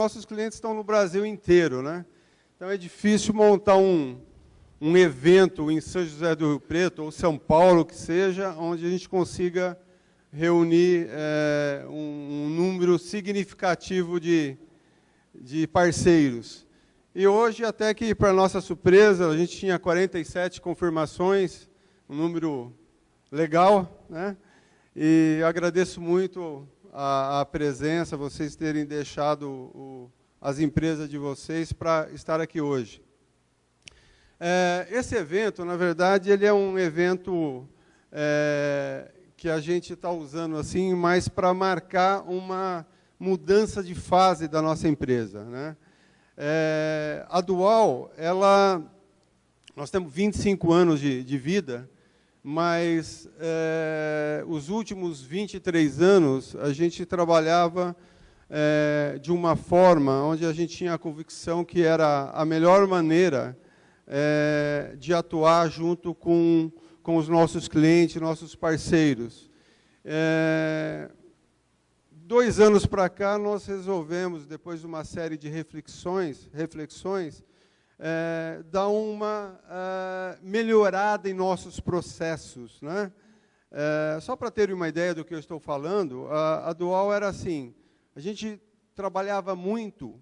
nossos clientes estão no Brasil inteiro, né? Então é difícil montar um evento em São José do Rio Preto, ou São Paulo, que seja, onde a gente consiga reunir um número significativo de parceiros. E hoje, até que, para nossa surpresa, a gente tinha 47 confirmações, um número legal, né? E agradeço muito a presença, vocês terem deixado as empresas de vocês para estar aqui hoje. Esse evento, na verdade, ele é um evento que a gente está usando assim, mais para marcar uma mudança de fase da nossa empresa, né? A Dual, nós temos 25 anos de vida, mas os últimos 23 anos a gente trabalhava de uma forma onde a gente tinha a convicção que era a melhor maneira de atuar junto com os nossos clientes, nossos parceiros. 2 anos para cá, nós resolvemos, depois de uma série de reflexões, dar uma melhorada em nossos processos, né? Só para terem uma ideia do que eu estou falando, a Dual era assim, a gente trabalhava muito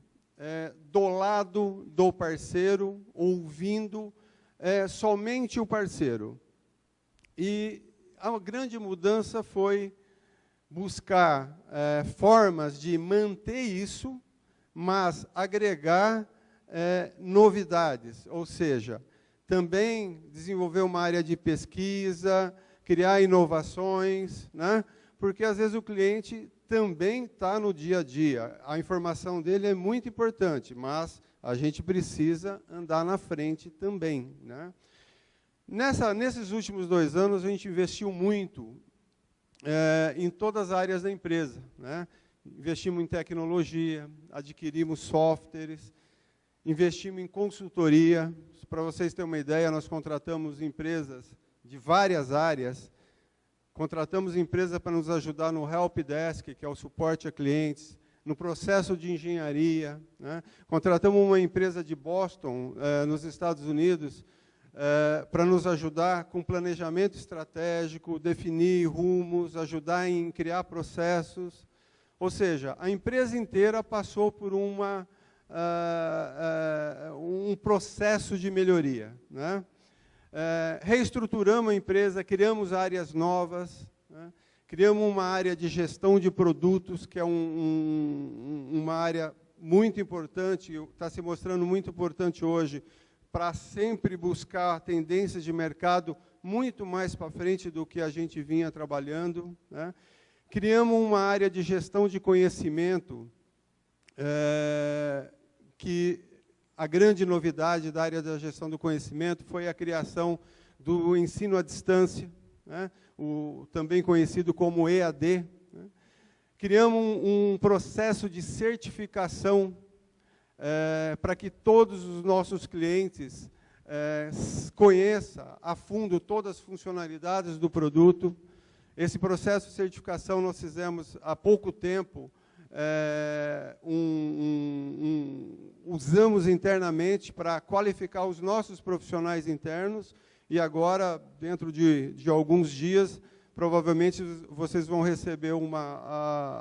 do lado do parceiro, ouvindo somente o parceiro. E a grande mudança foi buscar formas de manter isso, mas agregar novidades, ou seja, também desenvolver uma área de pesquisa, criar inovações, né? Porque às vezes o cliente também está no dia a dia. A informação dele é muito importante, mas a gente precisa andar na frente também, né? Nesses últimos 2 anos, a gente investiu muito em todas as áreas da empresa, né? Investimos em tecnologia, adquirimos softwares, investimos em consultoria. Para vocês terem uma ideia, nós contratamos empresas de várias áreas. Contratamos empresas para nos ajudar no Help Desk, que é o suporte a clientes, no processo de engenharia, né? Contratamos uma empresa de Boston, nos Estados Unidos, para nos ajudar com planejamento estratégico, definir rumos, ajudar em criar processos. Ou seja, a empresa inteira passou por um processo de melhoria, né? Reestruturamos a empresa, criamos áreas novas, né? Criamos uma área de gestão de produtos, que é uma área muito importante, está se mostrando muito importante hoje, para sempre buscar tendências de mercado muito mais para frente do que a gente vinha trabalhando, né? Criamos uma área de gestão de conhecimento, que a grande novidade da área da gestão do conhecimento foi a criação do ensino à distância, né? Também conhecido como EAD, né? Criamos um processo de certificação para que todos os nossos clientes conheçam a fundo todas as funcionalidades do produto. Esse processo de certificação nós fizemos há pouco tempo, usamos internamente para qualificar os nossos profissionais internos, e agora, dentro de alguns dias, provavelmente vocês vão receber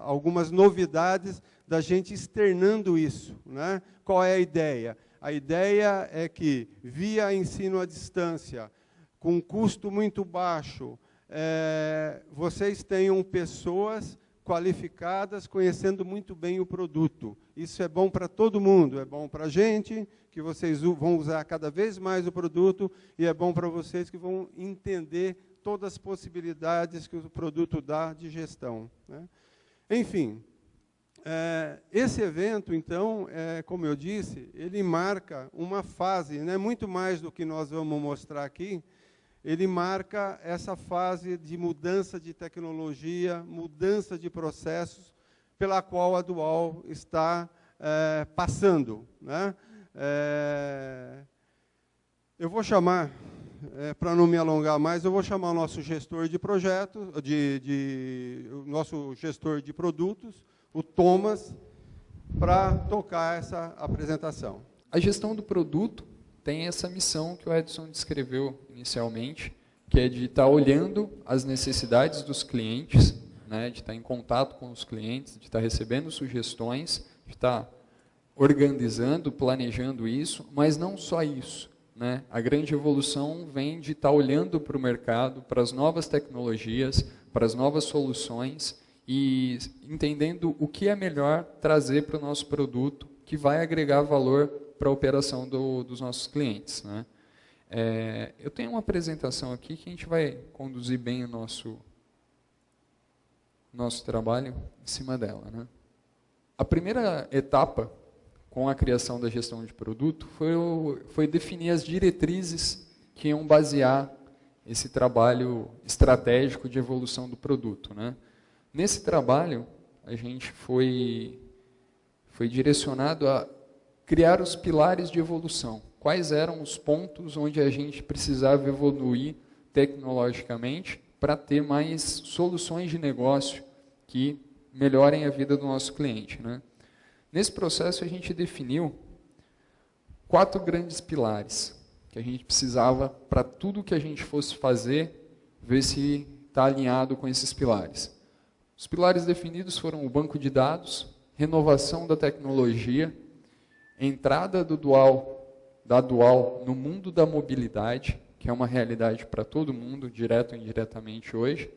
algumas novidades da gente externando isso, né? Qual é a ideia? A ideia é que, via ensino à distância, com um custo muito baixo, vocês tenham pessoas qualificadas, conhecendo muito bem o produto. Isso é bom para todo mundo, é bom para a gente, que vocês vão usar cada vez mais o produto, e é bom para vocês que vão entender todas as possibilidades que o produto dá de gestão, né? Enfim, esse evento, então, como eu disse, ele marca uma fase, né, muito mais do que nós vamos mostrar aqui. Ele marca essa fase de mudança de tecnologia, mudança de processos, pela qual a Dual está passando, né? Eu vou chamar, para não me alongar mais, eu vou chamar o nosso gestor de projetos, o nosso gestor de produtos, o Thomas, para tocar essa apresentação. A gestão do produto tem essa missão que o Edson descreveu inicialmente, que é de estar olhando as necessidades dos clientes, né, de estar em contato com os clientes, de estar recebendo sugestões, de estar organizando, planejando isso, mas não só isso, né? A grande evolução vem de estar olhando para o mercado, para as novas tecnologias, para as novas soluções e entendendo o que é melhor trazer para o nosso produto que vai agregar valor para a operação dos nossos clientes, né? Eu tenho uma apresentação aqui que a gente vai conduzir bem o nosso trabalho em cima dela, né? A primeira etapa com a criação da gestão de produto foi definir as diretrizes que iam basear esse trabalho estratégico de evolução do produto, né? Nesse trabalho, a gente foi direcionado a criar os pilares de evolução. Quais eram os pontos onde a gente precisava evoluir tecnologicamente para ter mais soluções de negócio que melhorem a vida do nosso cliente, né? Nesse processo, a gente definiu 4 grandes pilares que a gente precisava para tudo que a gente fosse fazer, ver se está alinhado com esses pilares. Os pilares definidos foram o banco de dados, renovação da tecnologia, entrada da Dual no mundo da mobilidade, que é uma realidade para todo mundo, direto ou indiretamente hoje.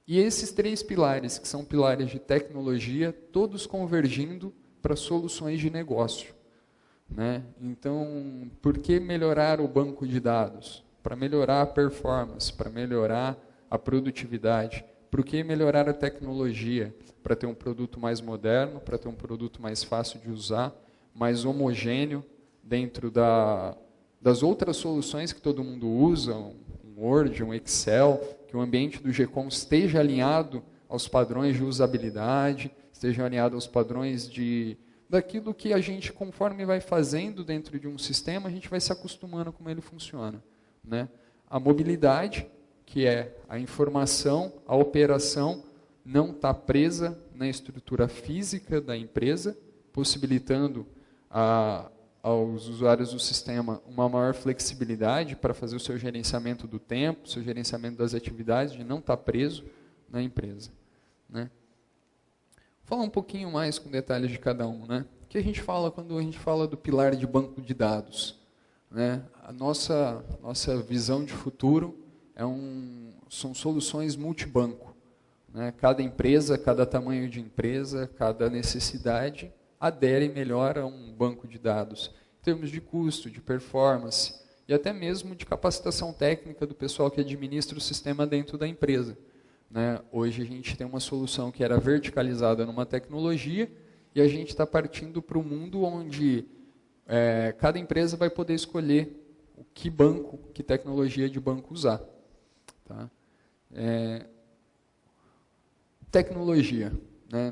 E esses 3 pilares, que são pilares de tecnologia, todos convergindo para soluções de negócio, né? Então, por que melhorar o banco de dados? Para melhorar a performance, para melhorar a produtividade. Por que melhorar a tecnologia? Para ter um produto mais moderno, para ter um produto mais fácil de usar, mais homogêneo dentro das outras soluções que todo mundo usa, um Word, um Excel, que o ambiente do GCOM esteja alinhado aos padrões de usabilidade, esteja alinhado aos padrões daquilo que a gente, conforme vai fazendo dentro de um sistema, a gente vai se acostumando como ele funciona, né? A mobilidade, que é a informação, a operação, não está presa na estrutura física da empresa, possibilitando aos usuários do sistema uma maior flexibilidade para fazer o seu gerenciamento do tempo, o seu gerenciamento das atividades, de não estar preso na empresa, né? Vou falar um pouquinho mais com detalhes de cada um, né? O que a gente fala quando a gente fala do pilar de banco de dados, né? A nossa visão de futuro são soluções multibanco, né? Cada empresa, cada tamanho de empresa, cada necessidade adere melhor a um banco de dados, em termos de custo, de performance e até mesmo de capacitação técnica do pessoal que administra o sistema dentro da empresa, né? Hoje a gente tem uma solução que era verticalizada numa tecnologia e a gente está partindo para um mundo onde cada empresa vai poder escolher que banco, que tecnologia de banco usar, tá? Tecnologia, né?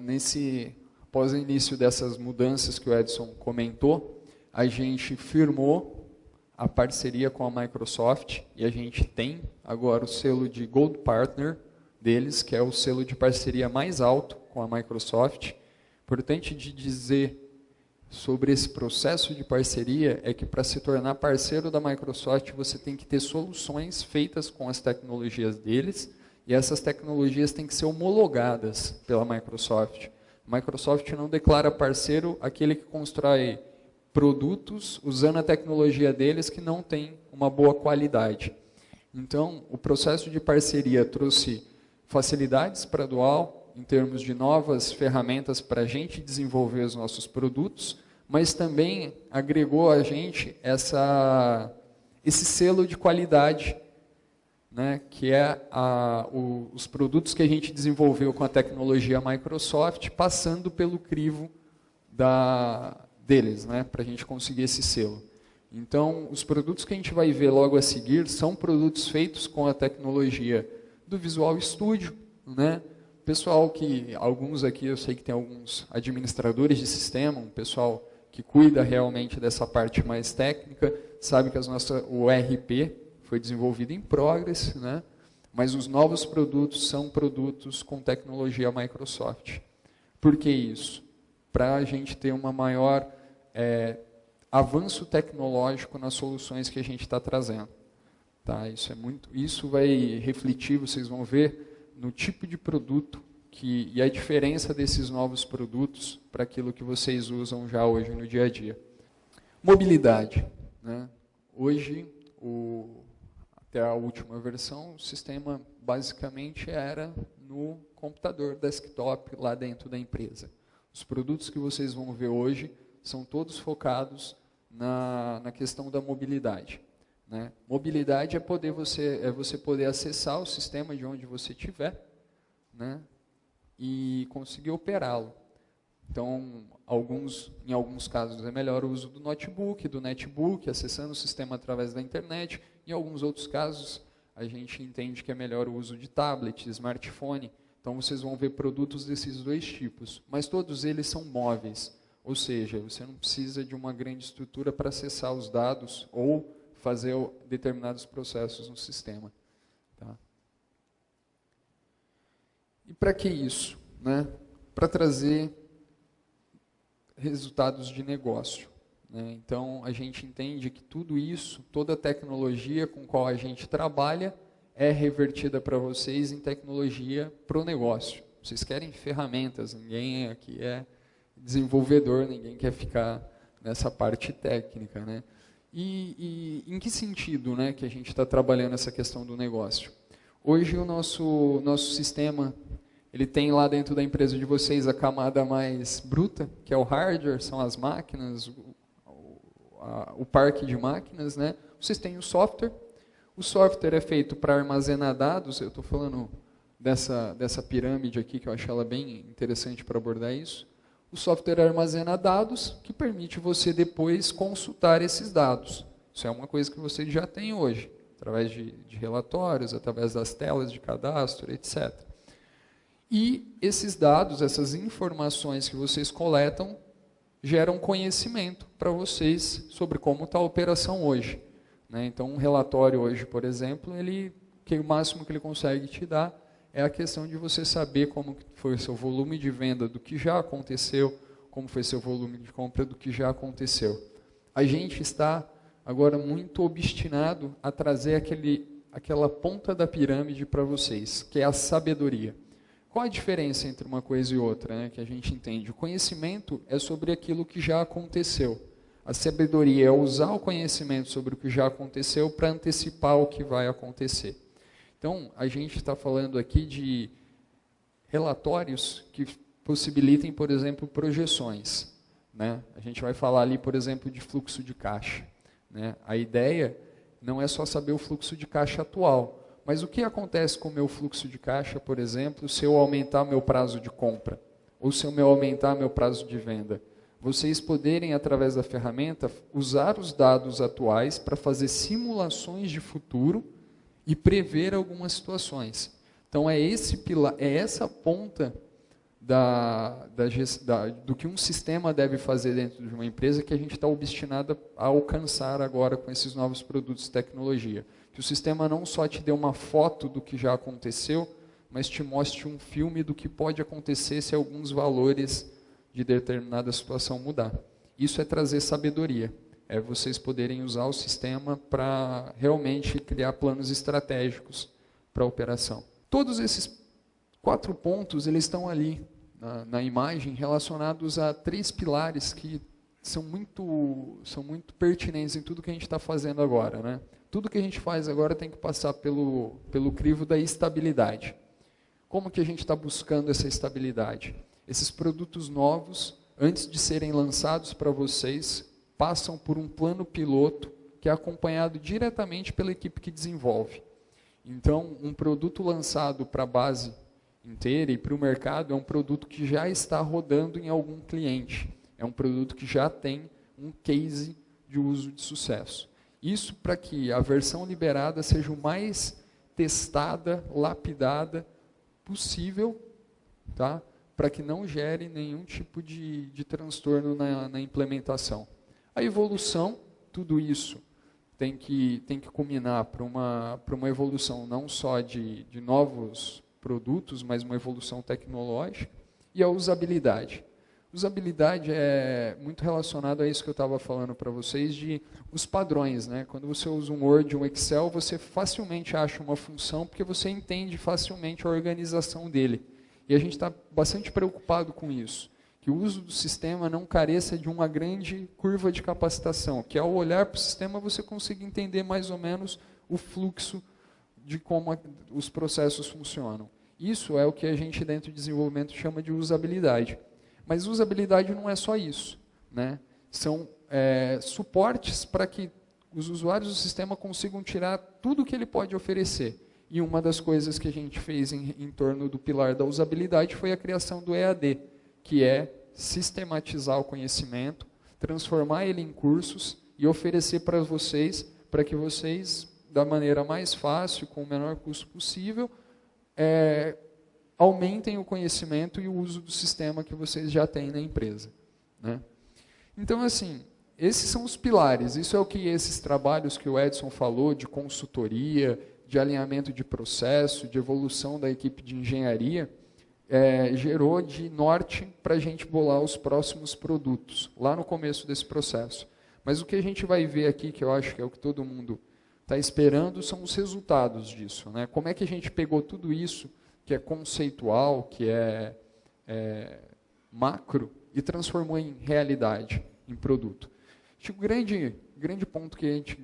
Após o início dessas mudanças que o Edson comentou, a gente firmou a parceria com a Microsoft e a gente tem agora o selo de Gold Partner deles, que é o selo de parceria mais alto com a Microsoft. Importante de dizer sobre esse processo de parceria é que para se tornar parceiro da Microsoft você tem que ter soluções feitas com as tecnologias deles e essas tecnologias têm que ser homologadas pela Microsoft. A Microsoft não declara parceiro aquele que constrói produtos usando a tecnologia deles que não tem uma boa qualidade. Então, o processo de parceria trouxe facilidades para a Dual, em termos de novas ferramentas para a gente desenvolver os nossos produtos, mas também agregou a gente esse selo de qualidade, né, que é os produtos que a gente desenvolveu com a tecnologia Microsoft, passando pelo crivo deles, né, para a gente conseguir esse selo. Então, os produtos que a gente vai ver logo a seguir são produtos feitos com a tecnologia do Visual Studio, né? Pessoal alguns aqui, eu sei que tem alguns administradores de sistema, um pessoal que cuida realmente dessa parte mais técnica, sabe que o ERP foi desenvolvido em Progress, né? Mas os novos produtos são produtos com tecnologia Microsoft. Por que isso? para a gente ter uma maior avanço tecnológico nas soluções que a gente está trazendo. Tá? Isso vai refletir, vocês vão ver, no tipo de produto e a diferença desses novos produtos para aquilo que vocês usam já hoje no dia a dia. Mobilidade. Né? Hoje, até a última versão, o sistema basicamente era no computador, desktop, lá dentro da empresa. Os produtos que vocês vão ver hoje são todos focados na questão da mobilidade. Né? Mobilidade é você poder acessar o sistema de onde você estiver, né? E conseguir operá-lo. Então, em alguns casos é melhor o uso do notebook, do netbook, acessando o sistema através da internet. Em alguns outros casos, a gente entende que é melhor o uso de tablet, smartphone. Então, vocês vão ver produtos desses dois tipos. Mas todos eles são móveis. Ou seja, você não precisa de uma grande estrutura para acessar os dados ou fazer determinados processos no sistema. Tá? E para que isso? Né? Para trazer resultados de negócio. Né? Então, a gente entende que tudo isso, toda a tecnologia com qual a gente trabalha, é revertida para vocês em tecnologia para o negócio. Vocês querem ferramentas, ninguém aqui é desenvolvedor, ninguém quer ficar nessa parte técnica. Né? E em que sentido, né, que a gente está trabalhando essa questão do negócio? Hoje o nosso sistema, ele tem lá dentro da empresa de vocês a camada mais bruta, que é o hardware, são as máquinas, o parque de máquinas. Né? Vocês têm o software. O software é feito para armazenar dados. Eu estou falando dessa pirâmide aqui, que eu acho ela bem interessante para abordar isso. O software armazena dados que permite você depois consultar esses dados. Isso é uma coisa que vocês já têm hoje, através de relatórios, através das telas de cadastro, etc. E esses dados, essas informações que vocês coletam, geram conhecimento para vocês sobre como está a operação hoje. Né? Então, um relatório hoje, por exemplo, o máximo que ele consegue te dar é a questão de você saber como foi o seu volume de venda do que já aconteceu, como foi seu volume de compra do que já aconteceu. A gente está agora muito obstinado a trazer aquela ponta da pirâmide para vocês, que é a sabedoria. Qual a diferença entre uma coisa e outra, né, que a gente entende? O conhecimento é sobre aquilo que já aconteceu. A sabedoria é usar o conhecimento sobre o que já aconteceu para antecipar o que vai acontecer. Então, a gente está falando aqui de relatórios que possibilitem, por exemplo, projeções. Né? A gente vai falar ali, por exemplo, de fluxo de caixa. Né? A ideia não é só saber o fluxo de caixa atual, mas o que acontece com o meu fluxo de caixa, por exemplo, se eu aumentar meu prazo de compra, ou se eu aumentar meu prazo de venda. Vocês poderem, através da ferramenta, usar os dados atuais para fazer simulações de futuro e prever algumas situações. Então, é essa ponta do que um sistema deve fazer dentro de uma empresa que a gente está obstinado a alcançar agora com esses novos produtos de tecnologia. Que o sistema não só te dê uma foto do que já aconteceu, mas te mostre um filme do que pode acontecer se alguns valores de determinada situação mudar. Isso é trazer sabedoria. É vocês poderem usar o sistema para realmente criar planos estratégicos para a operação. Todos esses 4 pontos eles estão ali na imagem relacionados a 3 pilares que são muito pertinentes em tudo que a gente está fazendo agora. Né? Tudo que a gente faz agora tem que passar pelo crivo da estabilidade. Como que a gente está buscando essa estabilidade? Esses produtos novos, antes de serem lançados para vocês, passam por um plano piloto que é acompanhado diretamente pela equipe que desenvolve. Então, um produto lançado para a base inteira e para o mercado é um produto que já está rodando em algum cliente. É um produto que já tem um case de uso de sucesso. Isso para que a versão liberada seja o mais testada, lapidada possível, tá? Para que não gere nenhum tipo de transtorno na implementação. A evolução, tudo isso tem que culminar para uma evolução não só de novos produtos, mas uma evolução tecnológica. E a usabilidade. Usabilidade é muito relacionado a isso que eu estava falando para vocês, de os padrões, né? Quando você usa um Word, um Excel, você facilmente acha uma função, porque você entende facilmente a organização dele. E a gente está bastante preocupado com isso, que o uso do sistema não careça de uma grande curva de capacitação, que ao olhar para o sistema você consiga entender mais ou menos o fluxo de como os processos funcionam. Isso é o que a gente dentro do desenvolvimento chama de usabilidade. Mas usabilidade não é só isso, né? São suportes para que os usuários do sistema consigam tirar tudo que ele pode oferecer. E uma das coisas que a gente fez em torno do pilar da usabilidade foi a criação do EAD, que é sistematizar o conhecimento, transformar ele em cursos e oferecer para vocês, para que vocês, da maneira mais fácil, com o menor custo possível, aumentem o conhecimento e o uso do sistema que vocês já têm na empresa, né? Então, assim, esses são os pilares. Isso é o que esses trabalhos que o Edson falou, de consultoria, de alinhamento de processo, de evolução da equipe de engenharia, gerou de norte para a gente bolar os próximos produtos, lá no começo desse processo. Mas o que a gente vai ver aqui, que eu acho que é o que todo mundo está esperando, são os resultados disso, né? Como é que a gente pegou tudo isso, que é conceitual, que é macro, e transformou em realidade, em produto. Acho que o grande ponto que a gente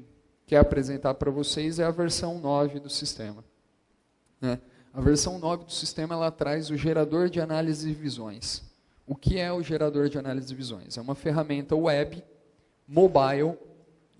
quer apresentar para vocês é a versão 9 do sistema, né? A versão 9 do sistema, ela traz o gerador de análise de visões. O que é o gerador de análise de visões? É uma ferramenta web, mobile,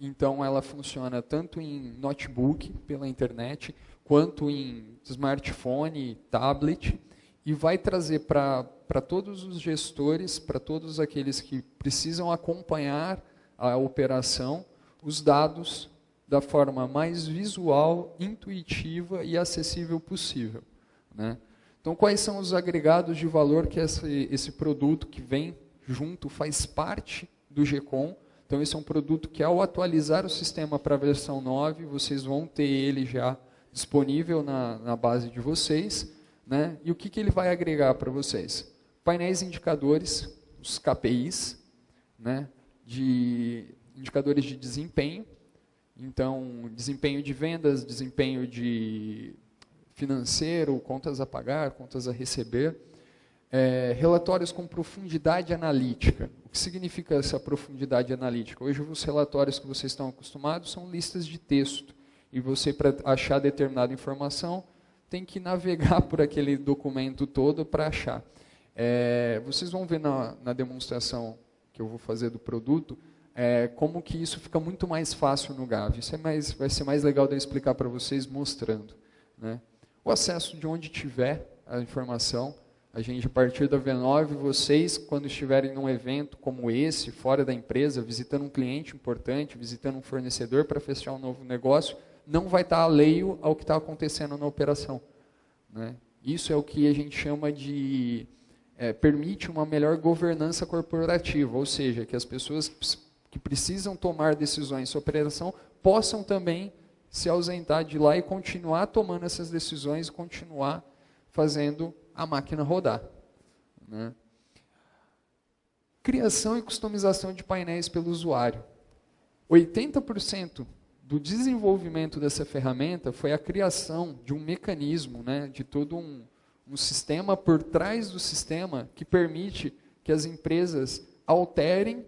então ela funciona tanto em notebook, pela internet, quanto em smartphone, tablet, e vai trazer para todos os gestores, para todos aqueles que precisam acompanhar a operação, os dados da forma mais visual, intuitiva e acessível possível, né? Então, quais são os agregados de valor que esse produto que vem junto faz parte do GECOM? Então, esse é um produto que, ao atualizar o sistema para a versão 9, vocês vão ter ele já disponível na base de vocês, né? E o que ele vai agregar para vocês? Painéis indicadores, os KPIs, né? De indicadores de desempenho. Então, desempenho de vendas, desempenho de financeiro, contas a pagar, contas a receber. Relatórios com profundidade analítica. O que significa essa profundidade analítica? Hoje, os relatórios que vocês estão acostumados são listas de texto. E você, para achar determinada informação, tem que navegar por aquele documento todo para achar. Vocês vão ver na demonstração que eu vou fazer do produto, como que isso fica muito mais fácil no Gavi. Isso vai ser mais legal de eu explicar para vocês mostrando, né? O acesso de onde tiver a informação. A gente, a partir da V9, vocês, quando estiverem num evento como esse, fora da empresa, visitando um cliente importante, visitando um fornecedor para fechar um novo negócio, não vai estar alheio ao que está acontecendo na operação, né? Isso é o que a gente chama de... permite uma melhor governança corporativa, ou seja, que as pessoas que precisam tomar decisões sobre operação possam também se ausentar de lá e continuar tomando essas decisões, continuar fazendo a máquina rodar, né? Criação e customização de painéis pelo usuário. 80% do desenvolvimento dessa ferramenta foi a criação de um mecanismo, né, de todo um sistema por trás do sistema que permite que as empresas alterem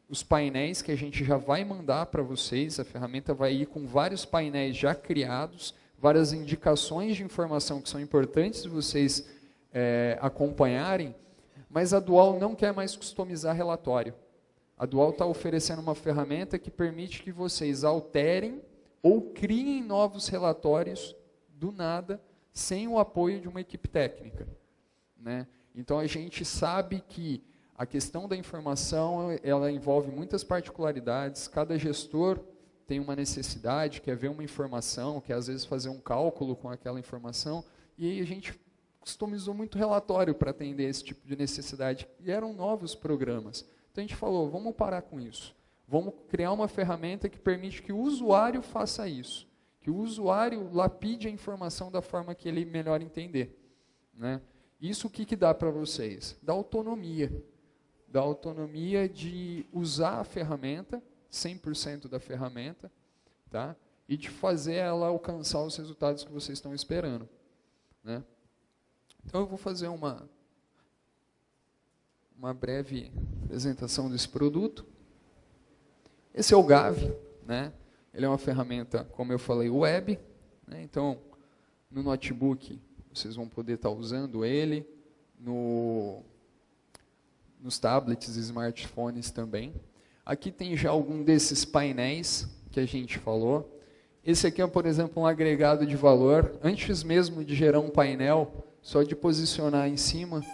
os painéis que a gente já vai mandar para vocês. A ferramenta vai ir com vários painéis já criados, várias indicações de informação que são importantes de vocês acompanharem, mas a Dual não quer mais customizar relatório. A Dual está oferecendo uma ferramenta que permite que vocês alterem ou criem novos relatórios do nada, sem o apoio de uma equipe técnica, né? Então, a gente sabe que a questão da informação, ela envolve muitas particularidades. Cada gestor tem uma necessidade, quer ver uma informação, quer às vezes fazer um cálculo com aquela informação, e aí a gente customizou muito relatório para atender esse tipo de necessidade, e eram novos programas. Então a gente falou, vamos parar com isso, vamos criar uma ferramenta que permite que o usuário faça isso, que o usuário lapide a informação da forma que ele melhor entender, né? Isso o que dá para vocês? Dá autonomia. da autonomia de usar a ferramenta, 100% da ferramenta, tá? E de fazer ela alcançar os resultados que vocês estão esperando, né? Então eu vou fazer uma breve apresentação desse produto. Esse é o Gavi, né? Ele é uma ferramenta, como eu falei, web, né? Então no notebook vocês vão poder estar usando ele, nos tablets e smartphones também. Aqui tem já algum desses painéis que a gente falou. Esse aqui é, por exemplo, um agregado de valor. Antes mesmo de gerar um painel, só de posicionar em cima,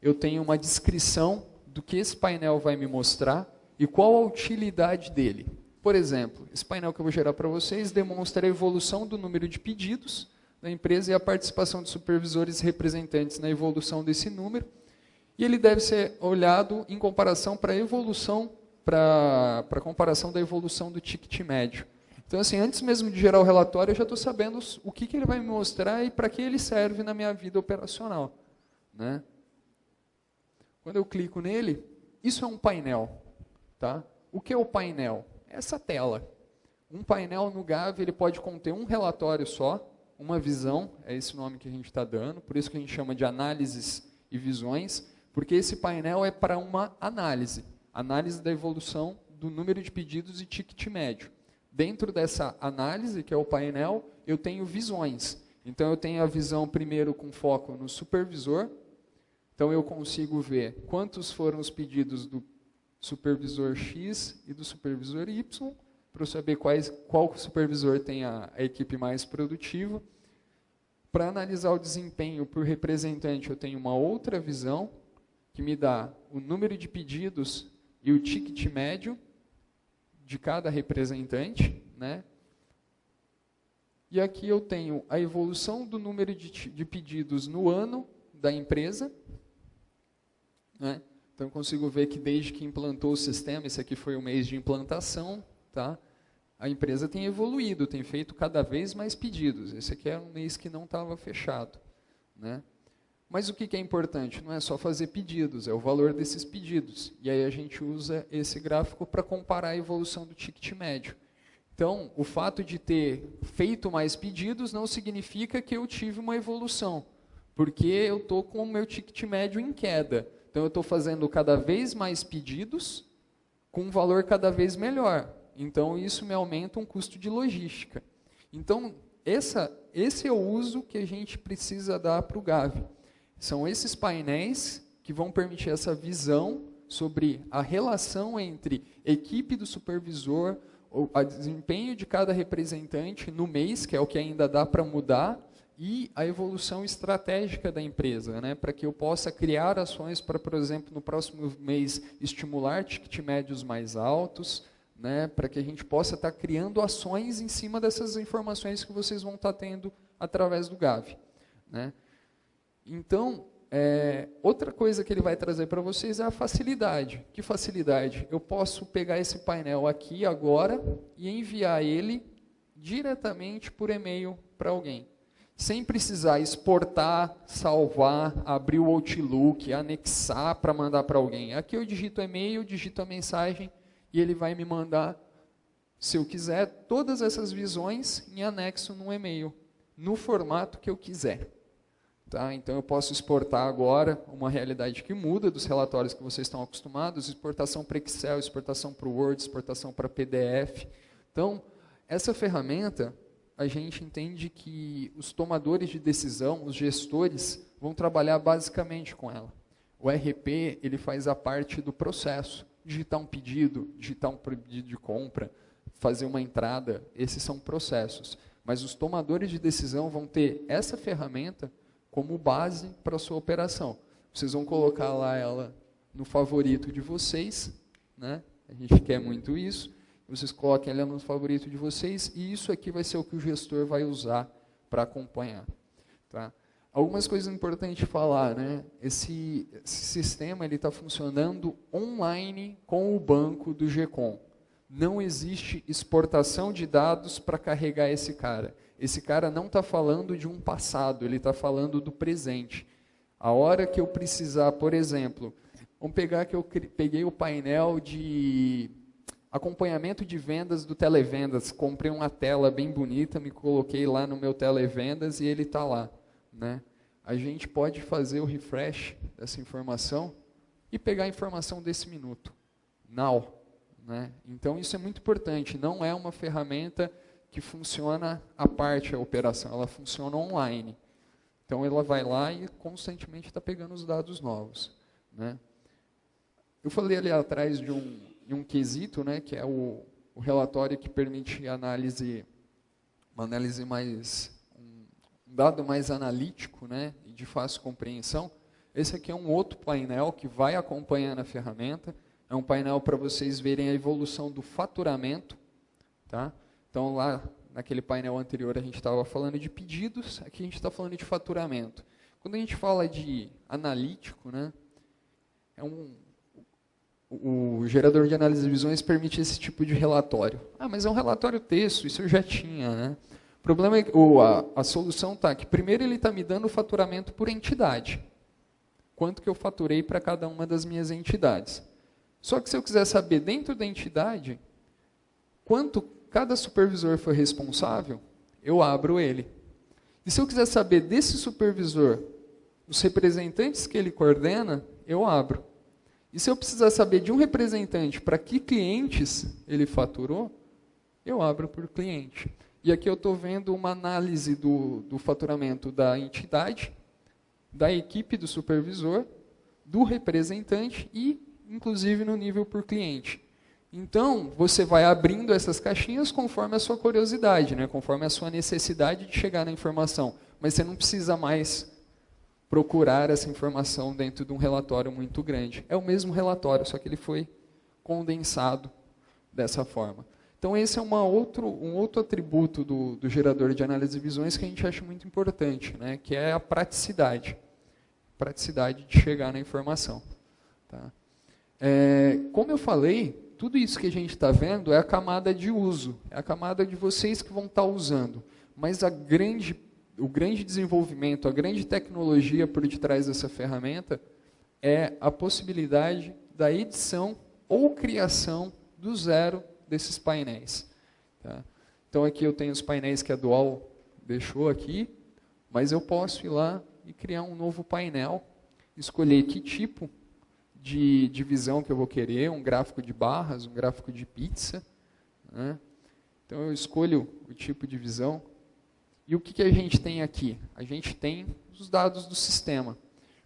eu tenho uma descrição do que esse painel vai me mostrar e qual a utilidade dele. Por exemplo, esse painel que eu vou gerar para vocês demonstra a evolução do número de pedidos da empresa e a participação de supervisores e representantes na evolução desse número. E ele deve ser olhado em comparação para a comparação da evolução do ticket médio. Então, assim, antes mesmo de gerar o relatório, eu já estou sabendo o que ele vai me mostrar e para que ele serve na minha vida operacional, né? Quando eu clico nele, isso é um painel, tá? O que é o painel? Essa tela. Um painel no Gavi, ele pode conter um relatório só, uma visão, é esse nome que a gente está dando, por isso que a gente chama de análises e visões, porque esse painel é para uma análise da evolução do número de pedidos e ticket médio. Dentro dessa análise, que é o painel, eu tenho visões. Então, eu tenho a visão primeiro com foco no supervisor. Então, eu consigo ver quantos foram os pedidos do supervisor X e do supervisor Y, para eu saber qual supervisor tem a equipe mais produtiva. Para analisar o desempenho por representante, eu tenho uma outra visão, que me dá o número de pedidos e o ticket médio de cada representante, né? E aqui eu tenho a evolução do número de pedidos no ano da empresa, né? Então eu consigo ver que desde que implantou o sistema, esse aqui foi o mês de implantação, tá? A empresa tem evoluído, tem feito cada vez mais pedidos. Esse aqui era um mês que não estava fechado, né? Mas o que é importante? Não é só fazer pedidos, é o valor desses pedidos. E aí a gente usa esse gráfico para comparar a evolução do ticket médio. Então, o fato de ter feito mais pedidos não significa que eu tive uma evolução, porque eu estou com o meu ticket médio em queda. Então, eu estou fazendo cada vez mais pedidos com um valor cada vez melhor. Então, isso me aumenta um custo de logística. Então, esse é o uso que a gente precisa dar para o Gavi. São esses painéis que vão permitir essa visão sobre a relação entre equipe do supervisor, o desempenho de cada representante no mês, que é o que ainda dá para mudar, e a evolução estratégica da empresa, né, para que eu possa criar ações para, por exemplo, no próximo mês, estimular ticket médios mais altos, né, para que a gente possa estar criando ações em cima dessas informações que vocês vão estar tendo através do Gavi, né? Então, outra coisa que ele vai trazer para vocês é a facilidade. Que facilidade? Eu posso pegar esse painel aqui agora e enviar ele diretamente por e-mail para alguém, sem precisar exportar, salvar, abrir o Outlook, anexar para mandar para alguém. Aqui eu digito e-mail, digito a mensagem e ele vai me mandar, se eu quiser, todas essas visões em anexo no e-mail, no formato que eu quiser. Tá? Então, eu posso exportar agora uma realidade que muda dos relatórios que vocês estão acostumados, exportação para Excel, exportação para o Word, exportação para PDF. Então, essa ferramenta, a gente entende que os tomadores de decisão, os gestores, vão trabalhar basicamente com ela. O RP, ele faz a parte do processo, digitar um pedido de compra, fazer uma entrada, esses são processos. Mas os tomadores de decisão vão ter essa ferramenta como base para a sua operação. Vocês vão colocar lá ela no favorito de vocês, né? A gente quer muito isso. Vocês coloquem ela no favorito de vocês e isso aqui vai ser o que o gestor vai usar para acompanhar. Tá? Algumas coisas importantes falar, né? Esse sistema está funcionando online com o banco do GECOM. Não existe exportação de dados para carregar esse cara. Esse cara não está falando de um passado, ele está falando do presente. A hora que eu precisar, por exemplo, Vamos pegar que eu peguei o painel de acompanhamento de vendas do Televendas. Comprei uma tela bem bonita, me coloquei lá no meu Televendas e ele está lá, né? A gente pode fazer o refresh dessa informação e pegar a informação desse minuto, now, né? Então isso é muito importante, não é uma ferramenta que funciona à parte a operação, ela funciona online. Então ela vai lá e constantemente está pegando os dados novos, né? Eu falei ali atrás de um quesito, né, que é o relatório que permite uma análise mais, um dado mais analítico, né, e de fácil compreensão. Esse aqui é um outro painel que vai acompanhando a ferramenta. É um painel para vocês verem a evolução do faturamento. Tá? Então, lá naquele painel anterior a gente estava falando de pedidos, aqui a gente está falando de faturamento. Quando a gente fala de analítico, né, o gerador de análise de visões permite esse tipo de relatório. Ah, mas é um relatório texto, isso eu já tinha, né? O problema é que a solução está que primeiro ele está me dando o faturamento por entidade. Quanto que eu faturei para cada uma das minhas entidades. Só que se eu quiser saber dentro da entidade, quanto cada supervisor foi responsável, eu abro ele. E se eu quiser saber desse supervisor, os representantes que ele coordena, eu abro. E se eu precisar saber de um representante para que clientes ele faturou, eu abro por cliente. E aqui eu estou vendo uma análise do faturamento da entidade, da equipe do supervisor, do representante e, inclusive, no nível por cliente. Então, você vai abrindo essas caixinhas conforme a sua curiosidade, né? Conforme a sua necessidade de chegar na informação. Mas você não precisa mais procurar essa informação dentro de um relatório muito grande. É o mesmo relatório, só que ele foi condensado dessa forma. Então, esse é um outro atributo do gerador de análise de visões que a gente acha muito importante, né? Que é a praticidade. Praticidade de chegar na informação. Tá? Como eu falei, tudo isso que a gente está vendo é a camada de uso, é a camada de vocês que vão estar usando. Mas o grande desenvolvimento, a grande tecnologia por detrás dessa ferramenta é a possibilidade da edição ou criação do zero desses painéis. Tá? Então aqui eu tenho os painéis que a Dual deixou aqui, mas eu posso ir lá e criar um novo painel, escolher que tipo de divisão que eu vou querer, um gráfico de barras, um gráfico de pizza. Né? Então eu escolho o tipo de visão. E o que a gente tem aqui? A gente tem os dados do sistema.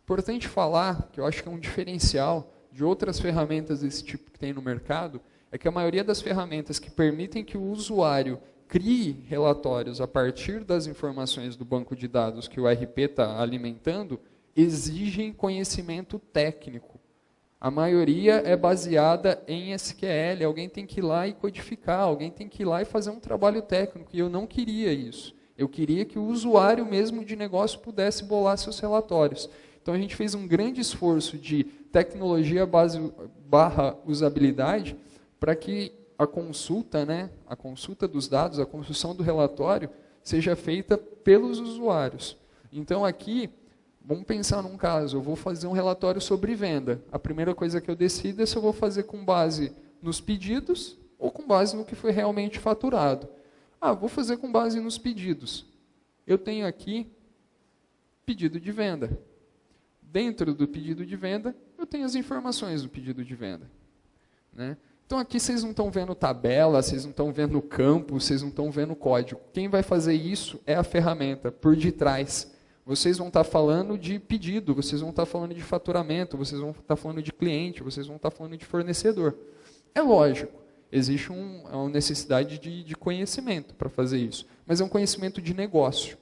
Importante falar, que eu acho que é um diferencial de outras ferramentas desse tipo que tem no mercado, é que a maioria das ferramentas que permitem que o usuário crie relatórios a partir das informações do banco de dados que o RP está alimentando, exigem conhecimento técnico. A maioria é baseada em SQL, alguém tem que ir lá e codificar, alguém tem que ir lá e fazer um trabalho técnico, e eu não queria isso. Eu queria que o usuário mesmo de negócio pudesse bolar seus relatórios. Então a gente fez um grande esforço de tecnologia barra usabilidade para que a consulta, né, a consulta dos dados, a construção do relatório, seja feita pelos usuários. Então aqui, vamos pensar num caso, eu vou fazer um relatório sobre venda. A primeira coisa que eu decido é se eu vou fazer com base nos pedidos ou com base no que foi realmente faturado. Vou fazer com base nos pedidos. Eu tenho aqui pedido de venda. Dentro do pedido de venda, eu tenho as informações do pedido de venda. Né? Então aqui vocês não estão vendo tabela, vocês não estão vendo campo, vocês não estão vendo código. Quem vai fazer isso é a ferramenta, por detrás. Vocês vão estar falando de pedido, vocês vão estar falando de faturamento, vocês vão estar falando de cliente, vocês vão estar falando de fornecedor. É lógico. Existe uma necessidade de conhecimento para fazer isso, mas é um conhecimento de negócio.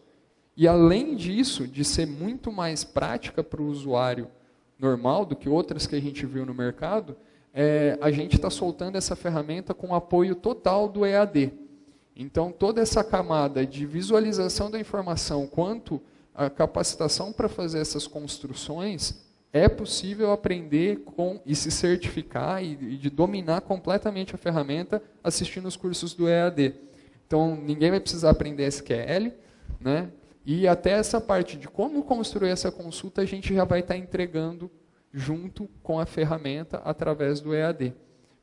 E além disso, de ser muito mais prática para o usuário normal do que outras que a gente viu no mercado, a gente está soltando essa ferramenta com apoio total do EAD. Então, toda essa camada de visualização da informação, quanto a capacitação para fazer essas construções, é possível aprender e se certificar e de dominar completamente a ferramenta assistindo os cursos do EAD. Então, ninguém vai precisar aprender SQL, né? E até essa parte de como construir essa consulta, a gente já vai estar entregando junto com a ferramenta através do EAD.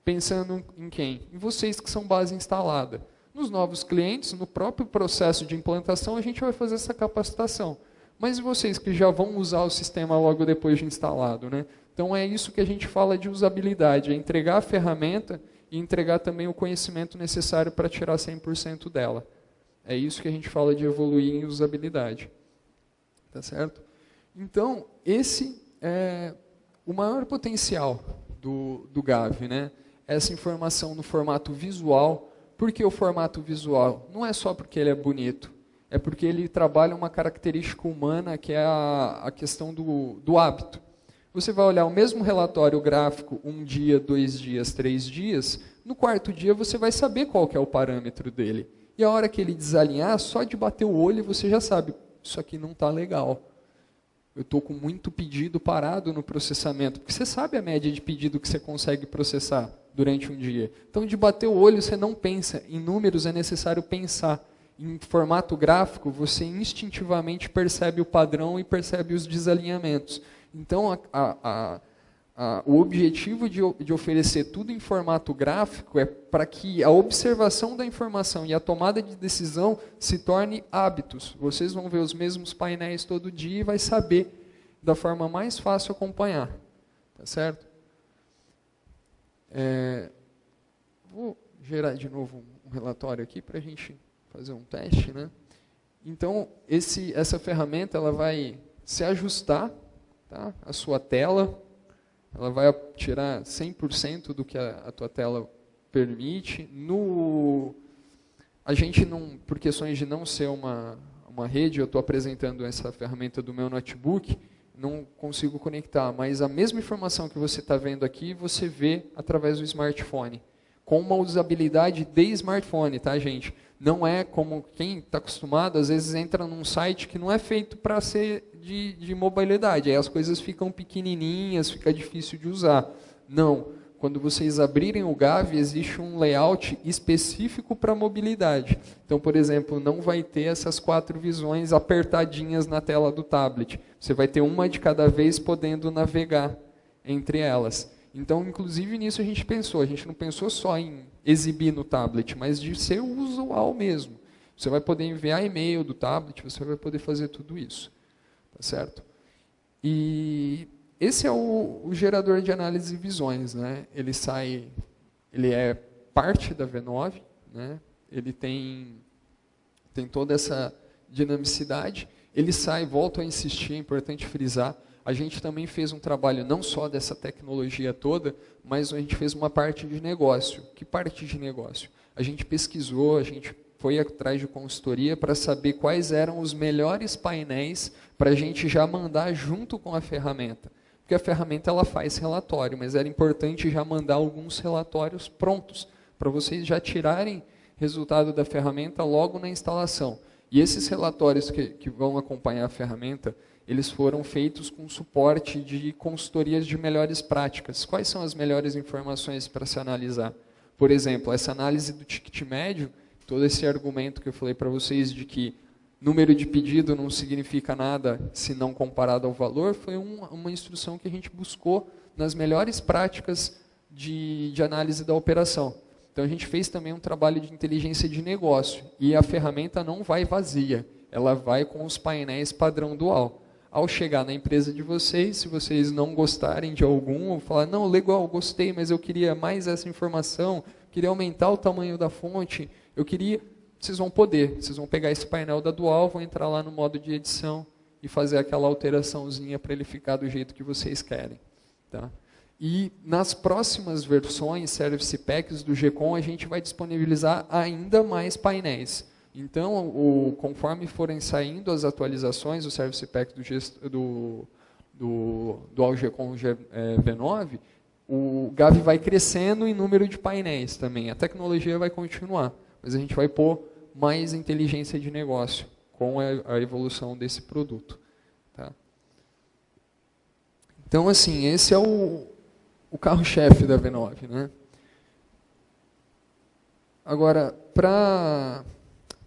Pensando em quem? Em vocês que são base instalada. Nos novos clientes, no próprio processo de implantação, a gente vai fazer essa capacitação. Mas e vocês que já vão usar o sistema logo depois de instalado, né? Então é isso que a gente fala de usabilidade, é entregar a ferramenta e entregar também o conhecimento necessário para tirar 100% dela. É isso que a gente fala de evoluir em usabilidade. Tá certo? Então, esse é o maior potencial do Gavi, né? Essa informação no formato visual. Por que o formato visual? Não é só porque ele é bonito, é porque ele trabalha uma característica humana que é a questão do hábito. Você vai olhar o mesmo relatório gráfico 1 dia, 2 dias, 3 dias, no 4º dia você vai saber qual que é o parâmetro dele. E a hora que ele desalinhar, só de bater o olho você já sabe, isso aqui não está legal. Eu estou com muito pedido parado no processamento, porque você sabe a média de pedido que você consegue processar durante um dia. Então, de bater o olho, você não pensa. Em números é necessário pensar. Em formato gráfico, você instintivamente percebe o padrão e percebe os desalinhamentos. Então, o objetivo de oferecer tudo em formato gráfico é para que a observação da informação e a tomada de decisão se torne hábitos. Vocês vão ver os mesmos painéis todo dia e vai saber da forma mais fácil acompanhar. Tá certo? Vou gerar de novo um relatório aqui para a gente fazer um teste, né? Então, essa ferramenta ela vai se ajustar, tá? A sua tela, ela vai tirar 100% do que a tua tela permite. A gente não, por questões de não ser uma rede, eu estou apresentando essa ferramenta do meu notebook, não consigo conectar, mas a mesma informação que você está vendo aqui, você vê através do smartphone, com uma usabilidade de smartphone, tá, gente? Não é como quem está acostumado, às vezes entra num site que não é feito para ser de mobilidade, aí as coisas ficam pequenininhas, fica difícil de usar. Não, quando vocês abrirem o Gavi, existe um layout específico para mobilidade. Então, por exemplo, não vai ter essas 4 visões apertadinhas na tela do tablet. Você vai ter uma de cada vez podendo navegar entre elas. Então, inclusive, nisso a gente não pensou só em exibir no tablet, mas de ser usual mesmo. Você vai poder enviar e-mail do tablet, você vai poder fazer tudo isso. Tá certo? E esse é o gerador de análise de visões, né? Ele é parte da V9, né? Ele tem toda essa dinamicidade. Ele volto a insistir, é importante frisar, a gente também fez um trabalho não só dessa tecnologia toda, mas a gente fez uma parte de negócio. Que parte de negócio? A gente pesquisou, a gente foi atrás de consultoria para saber quais eram os melhores painéis para a gente já mandar junto com a ferramenta. Porque a ferramenta ela faz relatório, mas era importante já mandar alguns relatórios prontos, para vocês já tirarem resultado da ferramenta logo na instalação. E esses relatórios que vão acompanhar a ferramenta, eles foram feitos com suporte de consultorias de melhores práticas. Quais são as melhores informações para se analisar? Por exemplo, essa análise do ticket médio, todo esse argumento que eu falei para vocês de que número de pedido não significa nada se não comparado ao valor, foi uma instrução que a gente buscou nas melhores práticas de análise da operação. Então a gente fez também um trabalho de inteligência de negócio e a ferramenta não vai vazia, ela vai com os painéis padrão dual. Ao chegar na empresa de vocês, se vocês não gostarem de algum, ou falar, não, legal, gostei, mas eu queria mais essa informação, queria aumentar o tamanho da fonte, vocês vão pegar esse painel da Dual, vão entrar lá no modo de edição e fazer aquela alteraçãozinha para ele ficar do jeito que vocês querem. Tá? E nas próximas versões, Service Packs do GCOM, a gente vai disponibilizar ainda mais painéis. Então, conforme forem saindo as atualizações do Service Pack do GCOM V9, o Gavi vai crescendo em número de painéis também. A tecnologia vai continuar, mas a gente vai pôr mais inteligência de negócio com a evolução desse produto. Tá? Então, assim, esse é o carro-chefe da V9. Né? Agora, para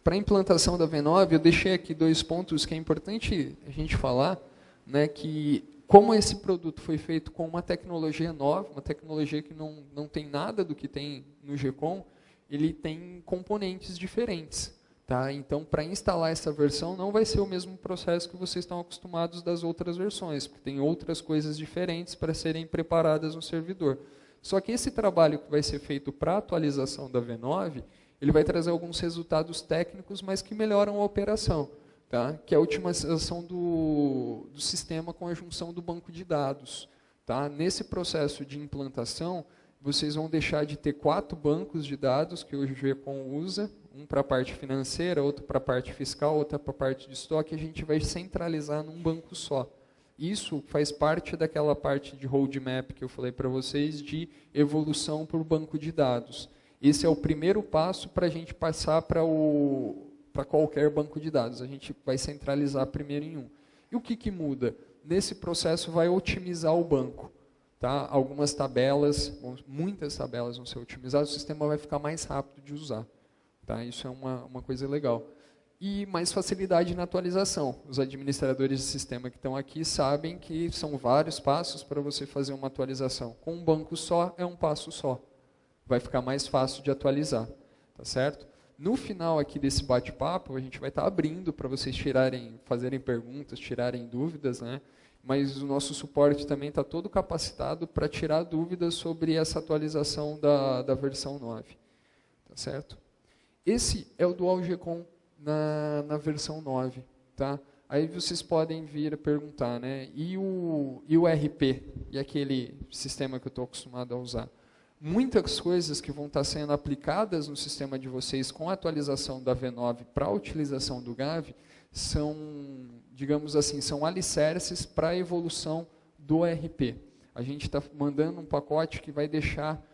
a implantação da V9, eu deixei aqui 2 pontos que é importante a gente falar, né, que como esse produto foi feito com uma tecnologia nova, uma tecnologia que não tem nada do que tem no GCOM, ele tem componentes diferentes. Tá? Então, para instalar essa versão, não vai ser o mesmo processo que vocês estão acostumados das outras versões, porque tem outras coisas diferentes para serem preparadas no servidor. Só que esse trabalho que vai ser feito para a atualização da V9, ele vai trazer alguns resultados técnicos, mas que melhoram a operação. Tá? Que é a otimização do sistema com a junção do banco de dados. Tá? Nesse processo de implantação, vocês vão deixar de ter 4 bancos de dados que hoje o GCOM usa, um para a parte financeira, outro para a parte fiscal, outro para a parte de estoque, a gente vai centralizar num banco só. Isso faz parte daquela parte de roadmap que eu falei para vocês, de evolução para o banco de dados. Esse é o primeiro passo para a gente passar para qualquer banco de dados. A gente vai centralizar primeiro em um. E o que muda? Nesse processo vai otimizar o banco. Tá? Algumas tabelas, muitas tabelas vão ser otimizadas, o sistema vai ficar mais rápido de usar. Tá? Isso é uma coisa legal. E mais facilidade na atualização. Os administradores de sistema que estão aqui sabem que são vários passos para você fazer uma atualização. Com um banco só, é um passo só. Vai ficar mais fácil de atualizar. Tá certo? No final aqui desse bate-papo, a gente vai estar abrindo para vocês fazerem perguntas, tirarem dúvidas, né? Mas o nosso suporte também está todo capacitado para tirar dúvidas sobre essa atualização da versão 9. Tá certo? Esse é o Dual GCOM na versão 9. Tá? Aí vocês podem vir a perguntar, né? E o RP? E aquele sistema que eu estou acostumado a usar? Muitas coisas que vão estar sendo aplicadas no sistema de vocês com a atualização da V9 para a utilização do GAV são, digamos assim, são alicerces para a evolução do RP. A gente está mandando um pacote que vai deixar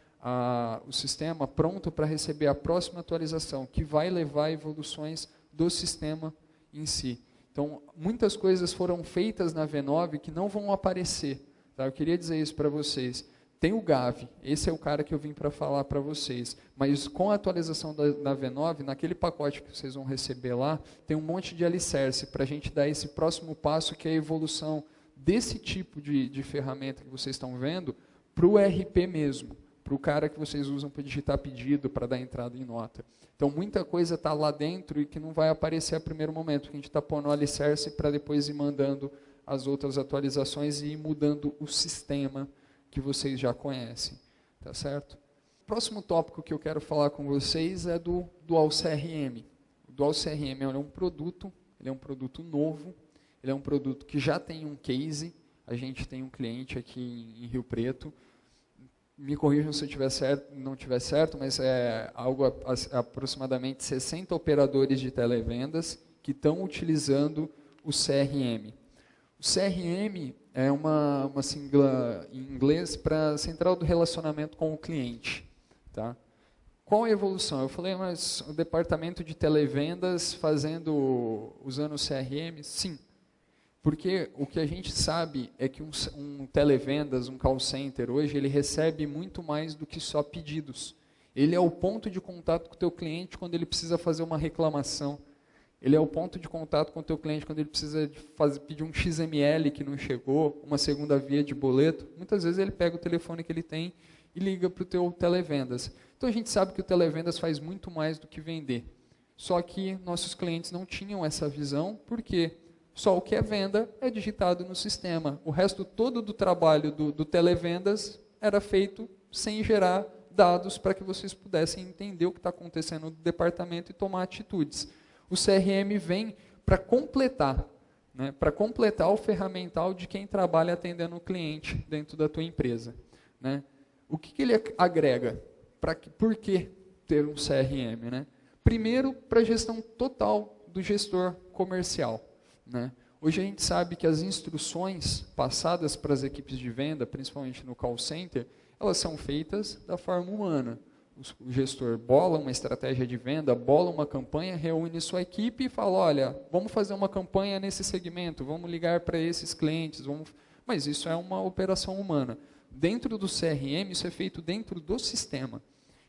o sistema pronto para receber a próxima atualização, que vai levar a evoluções do sistema em si. Então, muitas coisas foram feitas na V9 que não vão aparecer. Tá? Eu queria dizer isso para vocês. Tem o GAV, esse é o cara que eu vim para falar para vocês, mas com a atualização da V9, naquele pacote que vocês vão receber lá, tem um monte de alicerce para a gente dar esse próximo passo, que é a evolução desse tipo de ferramenta que vocês estão vendo, para o RP mesmo, para o cara que vocês usam para digitar pedido, para dar entrada em nota. Então, muita coisa está lá dentro e que não vai aparecer a primeiro momento, que a gente está pondo o alicerce para depois ir mandando as outras atualizações e ir mudando o sistema que vocês já conhecem, tá certo? O próximo tópico que eu quero falar com vocês é do Dual CRM. O Dual CRM é um produto, ele é um produto novo, ele é um produto que já tem um case, a gente tem um cliente aqui em Rio Preto, me corrijam se eu tiver certo, não tiver certo, mas é algo aproximadamente 60 operadores de televendas que estão utilizando o CRM. O CRM é uma sigla em inglês para Central do Relacionamento com o Cliente. Tá? Qual a evolução? Eu falei, mas o departamento de televendas usando o CRM? Sim. Porque o que a gente sabe é que um televendas, um call center, hoje, ele recebe muito mais do que só pedidos. Ele é o ponto de contato com o teu cliente quando ele precisa fazer uma reclamação. Ele é o ponto de contato com o teu cliente quando ele precisa pedir um XML que não chegou, uma segunda via de boleto. Muitas vezes ele pega o telefone que ele tem e liga para o teu televendas. Então a gente sabe que o televendas faz muito mais do que vender. Só que nossos clientes não tinham essa visão, porque só o que é venda é digitado no sistema. O resto todo do trabalho do televendas era feito sem gerar dados para que vocês pudessem entender o que está acontecendo no departamento e tomar atitudes. O CRM vem para completar, né, para completar o ferramental de quem trabalha atendendo o cliente dentro da tua empresa. Né? O que ele agrega? Por que ter um CRM? Né? Primeiro, para a gestão total do gestor comercial. Né? Hoje a gente sabe que as instruções passadas para as equipes de venda, principalmente no call center, elas são feitas da forma humana. O gestor bola uma estratégia de venda, bola uma campanha, reúne sua equipe e fala, olha, vamos fazer uma campanha nesse segmento, vamos ligar para esses clientes, mas isso é uma operação humana. Dentro do CRM, isso é feito dentro do sistema.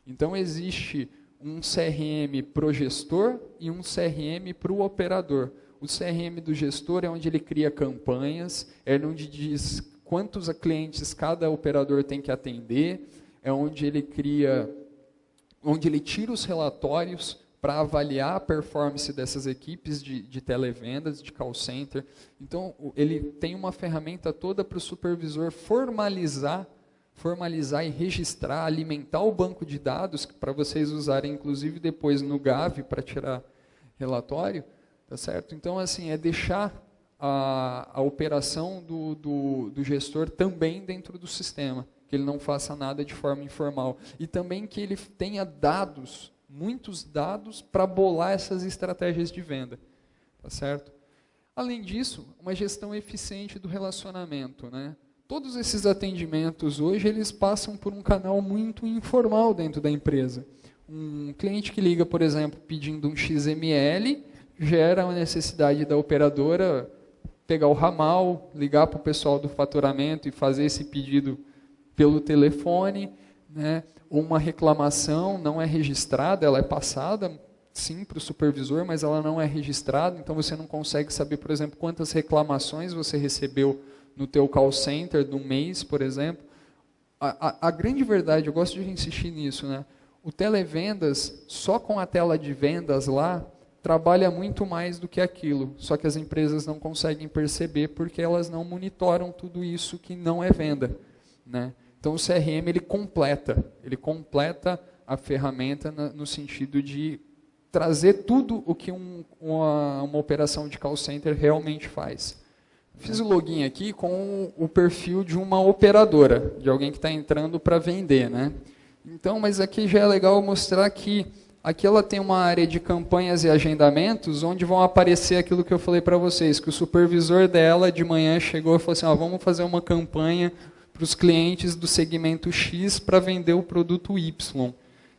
Então, existe um CRM para o gestor e um CRM para o operador. O CRM do gestor é onde ele cria campanhas, é onde diz quantos clientes cada operador tem que atender, é onde ele tira os relatórios para avaliar a performance dessas equipes de televendas, de call center. Então, ele tem uma ferramenta toda para o supervisor formalizar e registrar, alimentar o banco de dados, para vocês usarem, inclusive, depois no Gavi para tirar relatório. Tá certo? Então, assim, é deixar a operação do gestor também dentro do sistema, que ele não faça nada de forma informal. E também que ele tenha dados, muitos dados, para bolar essas estratégias de venda. Tá certo? Além disso, uma gestão eficiente do relacionamento, né? Todos esses atendimentos hoje, eles passam por um canal muito informal dentro da empresa. Um cliente que liga, por exemplo, pedindo um XML, gera a necessidade da operadora pegar o ramal, ligar para o pessoal do faturamento e fazer esse pedido pelo telefone, né? Uma reclamação não é registrada, ela é passada, sim, para o supervisor, mas ela não é registrada, então você não consegue saber, por exemplo, quantas reclamações você recebeu no teu call center de um mês, por exemplo. A grande verdade, eu gosto de insistir nisso, né? O televendas, só com a tela de vendas lá, trabalha muito mais do que aquilo, só que as empresas não conseguem perceber porque elas não monitoram tudo isso que não é venda, né? Então o CRM ele completa a ferramenta no sentido de trazer tudo o que uma operação de call center realmente faz. Fiz o login aqui com o perfil de uma operadora, de alguém que está entrando para vender, né? Então, mas aqui já é legal mostrar que aqui ela tem uma área de campanhas e agendamentos, onde vão aparecer aquilo que eu falei para vocês, que o supervisor dela de manhã chegou e falou assim, vamos fazer uma campanha para os clientes do segmento X para vender o produto Y.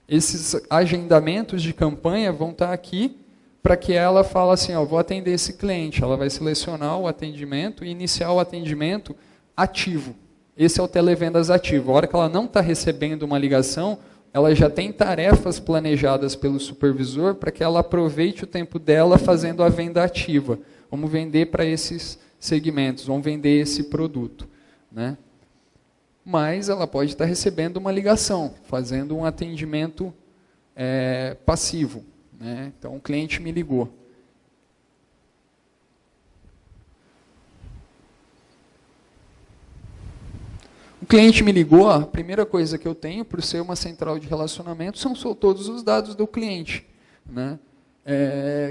Esses agendamentos de campanha vão estar aqui para que ela fale assim, vou atender esse cliente. Ela vai selecionar o atendimento e iniciar o atendimento ativo. Esse é o televendas ativo. A hora que ela não está recebendo uma ligação, ela já tem tarefas planejadas pelo supervisor para que ela aproveite o tempo dela fazendo a venda ativa. Vamos vender para esses segmentos, vamos vender esse produto, né? Mas ela pode estar recebendo uma ligação, fazendo um atendimento passivo, né? Então, o cliente me ligou. O cliente me ligou, a primeira coisa que eu tenho, por ser uma central de relacionamento, são todos os dados do cliente, né?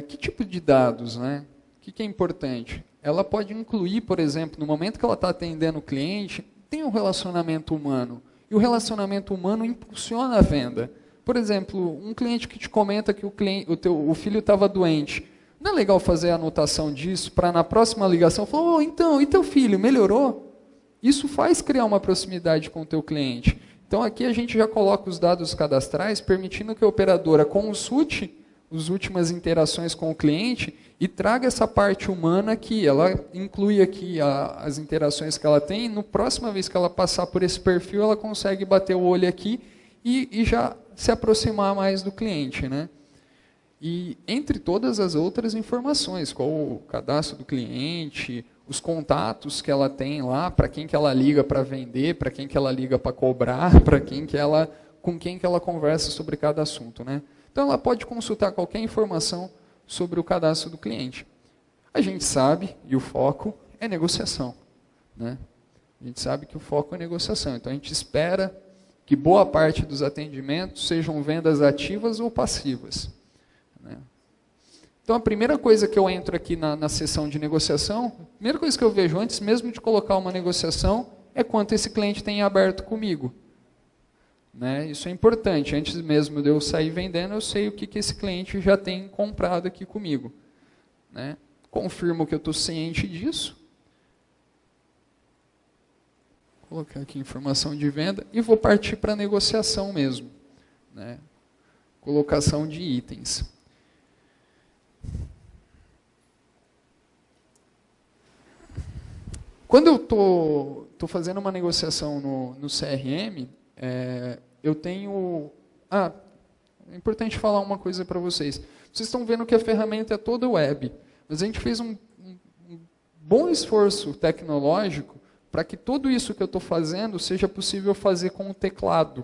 Que tipo de dados, né? O que é importante? Ela pode incluir, por exemplo, no momento que ela está atendendo o cliente, tem um relacionamento humano. E o relacionamento humano impulsiona a venda. Por exemplo, um cliente que te comenta que o filho estava doente. Não é legal fazer a anotação disso para na próxima ligação falar, então, e teu filho, melhorou? Isso faz criar uma proximidade com o teu cliente. Então aqui a gente já coloca os dados cadastrais, permitindo que a operadora consulte as últimas interações com o cliente e traga essa parte humana aqui. Ela inclui aqui as interações que ela tem. No próxima vez que ela passar por esse perfil, ela consegue bater o olho aqui e já se aproximar mais do cliente, né? E entre todas as outras informações, qual o cadastro do cliente, os contatos que ela tem lá, para quem que ela liga para vender, para quem que ela liga para cobrar, com quem que ela conversa sobre cada assunto, né? Então ela pode consultar qualquer informação sobre o cadastro do cliente. A gente sabe, e o foco é negociação, né? A gente sabe que o foco é negociação, então a gente espera que boa parte dos atendimentos sejam vendas ativas ou passivas, né? Então, a primeira coisa que eu entro aqui na sessão de negociação, a primeira coisa que eu vejo antes mesmo de colocar uma negociação, é quanto esse cliente tem aberto comigo, né? Isso é importante. Antes mesmo de eu sair vendendo, eu sei o que esse cliente já tem comprado aqui comigo, né? Confirmo que eu estou ciente disso. Vou colocar aqui informação de venda e vou partir para a negociação mesmo, né? Colocação de itens. Quando eu tô fazendo uma negociação no CRM, eu tenho... é importante falar uma coisa para vocês. Vocês estão vendo que a ferramenta é toda web, Mas a gente fez um bom esforço tecnológico para que tudo isso que eu estou fazendo seja possível fazer com o teclado.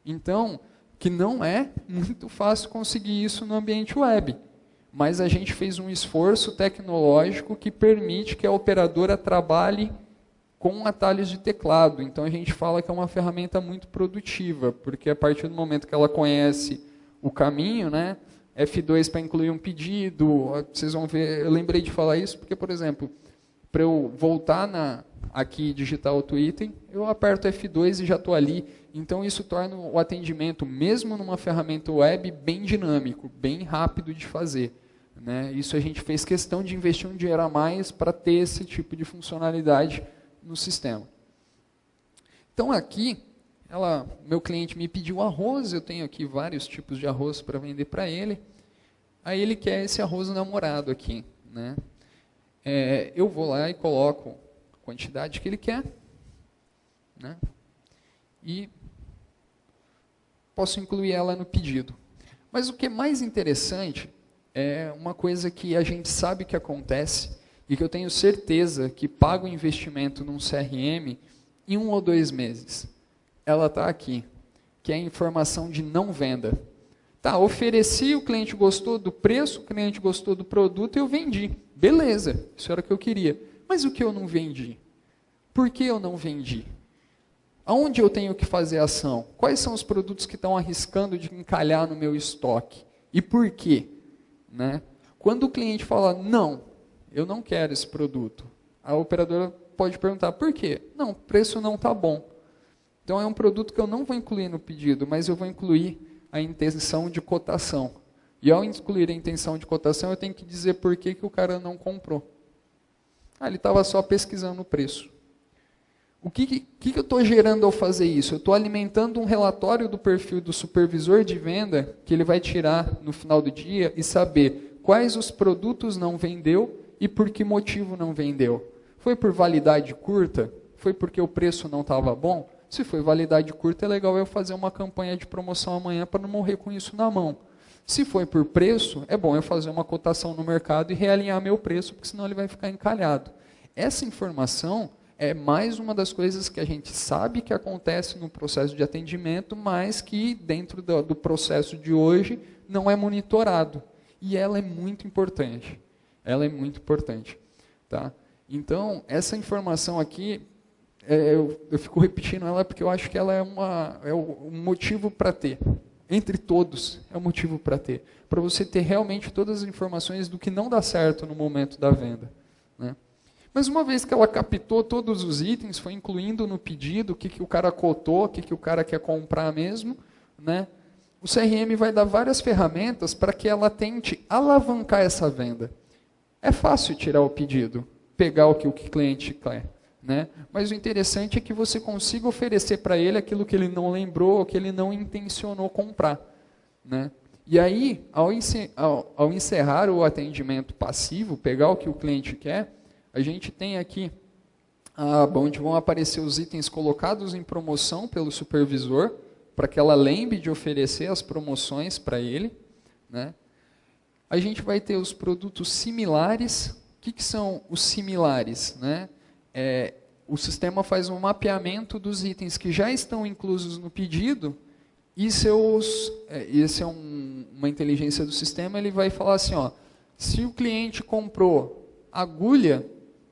Então, que não é muito fácil conseguir isso no ambiente web. Mas a gente fez um esforço tecnológico que permite que a operadora trabalhe com atalhos de teclado. Então a gente fala que é uma ferramenta muito produtiva, porque a partir do momento que ela conhece o caminho, né, F2 para incluir um pedido, vocês vão ver, eu lembrei de falar isso, porque, por exemplo, para eu voltar aqui e digitar outro item, eu aperto F2 e já estou ali. Então isso torna o atendimento, mesmo numa ferramenta web, bem dinâmico, bem rápido de fazer. Né? Isso a gente fez questão de investir um dinheiro a mais para ter esse tipo de funcionalidade no sistema. Então aqui, meu cliente me pediu arroz, eu tenho aqui vários tipos de arroz para vender para ele. Aí ele quer esse arroz namorado aqui. Né? Eu vou lá e coloco a quantidade que ele quer. Né? E posso incluir ela no pedido. Mas o que é mais interessante é uma coisa que a gente sabe que acontece e que eu tenho certeza que paga o investimento num CRM em 1 ou 2 meses. Ela está aqui, que é a informação de não venda. Tá, ofereci, o cliente gostou do preço, o cliente gostou do produto e eu vendi. Beleza, isso era o que eu queria. Mas o que eu não vendi? Por que eu não vendi? Aonde eu tenho que fazer ação? Quais são os produtos que estão arriscando de encalhar no meu estoque? E por quê? Né? Quando o cliente fala, não, eu não quero esse produto, a operadora pode perguntar, por quê? Não, o preço não está bom. Então é um produto que eu não vou incluir no pedido, mas eu vou incluir a intenção de cotação. E ao incluir a intenção de cotação, eu tenho que dizer por que o cara não comprou. Ele estava só pesquisando o preço. O que eu estou gerando ao fazer isso? Eu estou alimentando um relatório do perfil do supervisor de venda, que ele vai tirar no final do dia e saber quais os produtos não vendeu e por que motivo não vendeu. Foi por validade curta? Foi porque o preço não estava bom? Se foi validade curta, é legal eu fazer uma campanha de promoção amanhã para não morrer com isso na mão. Se foi por preço, é bom eu fazer uma cotação no mercado e realinhar meu preço, porque senão ele vai ficar encalhado. Essa informação é mais uma das coisas que a gente sabe que acontece no processo de atendimento, mas que dentro do processo de hoje não é monitorado. E ela é muito importante. Ela é muito importante. Tá? Então, essa informação aqui, eu fico repetindo ela porque eu acho que ela é um motivo para ter. Entre todos, é um motivo para ter. Para você ter realmente todas as informações do que não dá certo no momento da venda. Né? Mas uma vez que ela captou todos os itens, foi incluindo no pedido o que o cara cotou, o que o cara quer comprar mesmo, né? O CRM vai dar várias ferramentas para que ela tente alavancar essa venda. É fácil tirar o pedido, pegar o que o cliente quer. Né? Mas o interessante é que você consiga oferecer para ele aquilo que ele não lembrou, ou que ele não intencionou comprar. Né? E aí, ao encerrar o atendimento passivo, pegar o que o cliente quer, a gente tem aqui onde vão aparecer os itens colocados em promoção pelo supervisor, para que ela lembre de oferecer as promoções para ele. Né? A gente vai ter os produtos similares. O que são os similares? Né? O sistema faz um mapeamento dos itens que já estão inclusos no pedido e esse é uma inteligência do sistema, ele vai falar assim, se o cliente comprou agulha,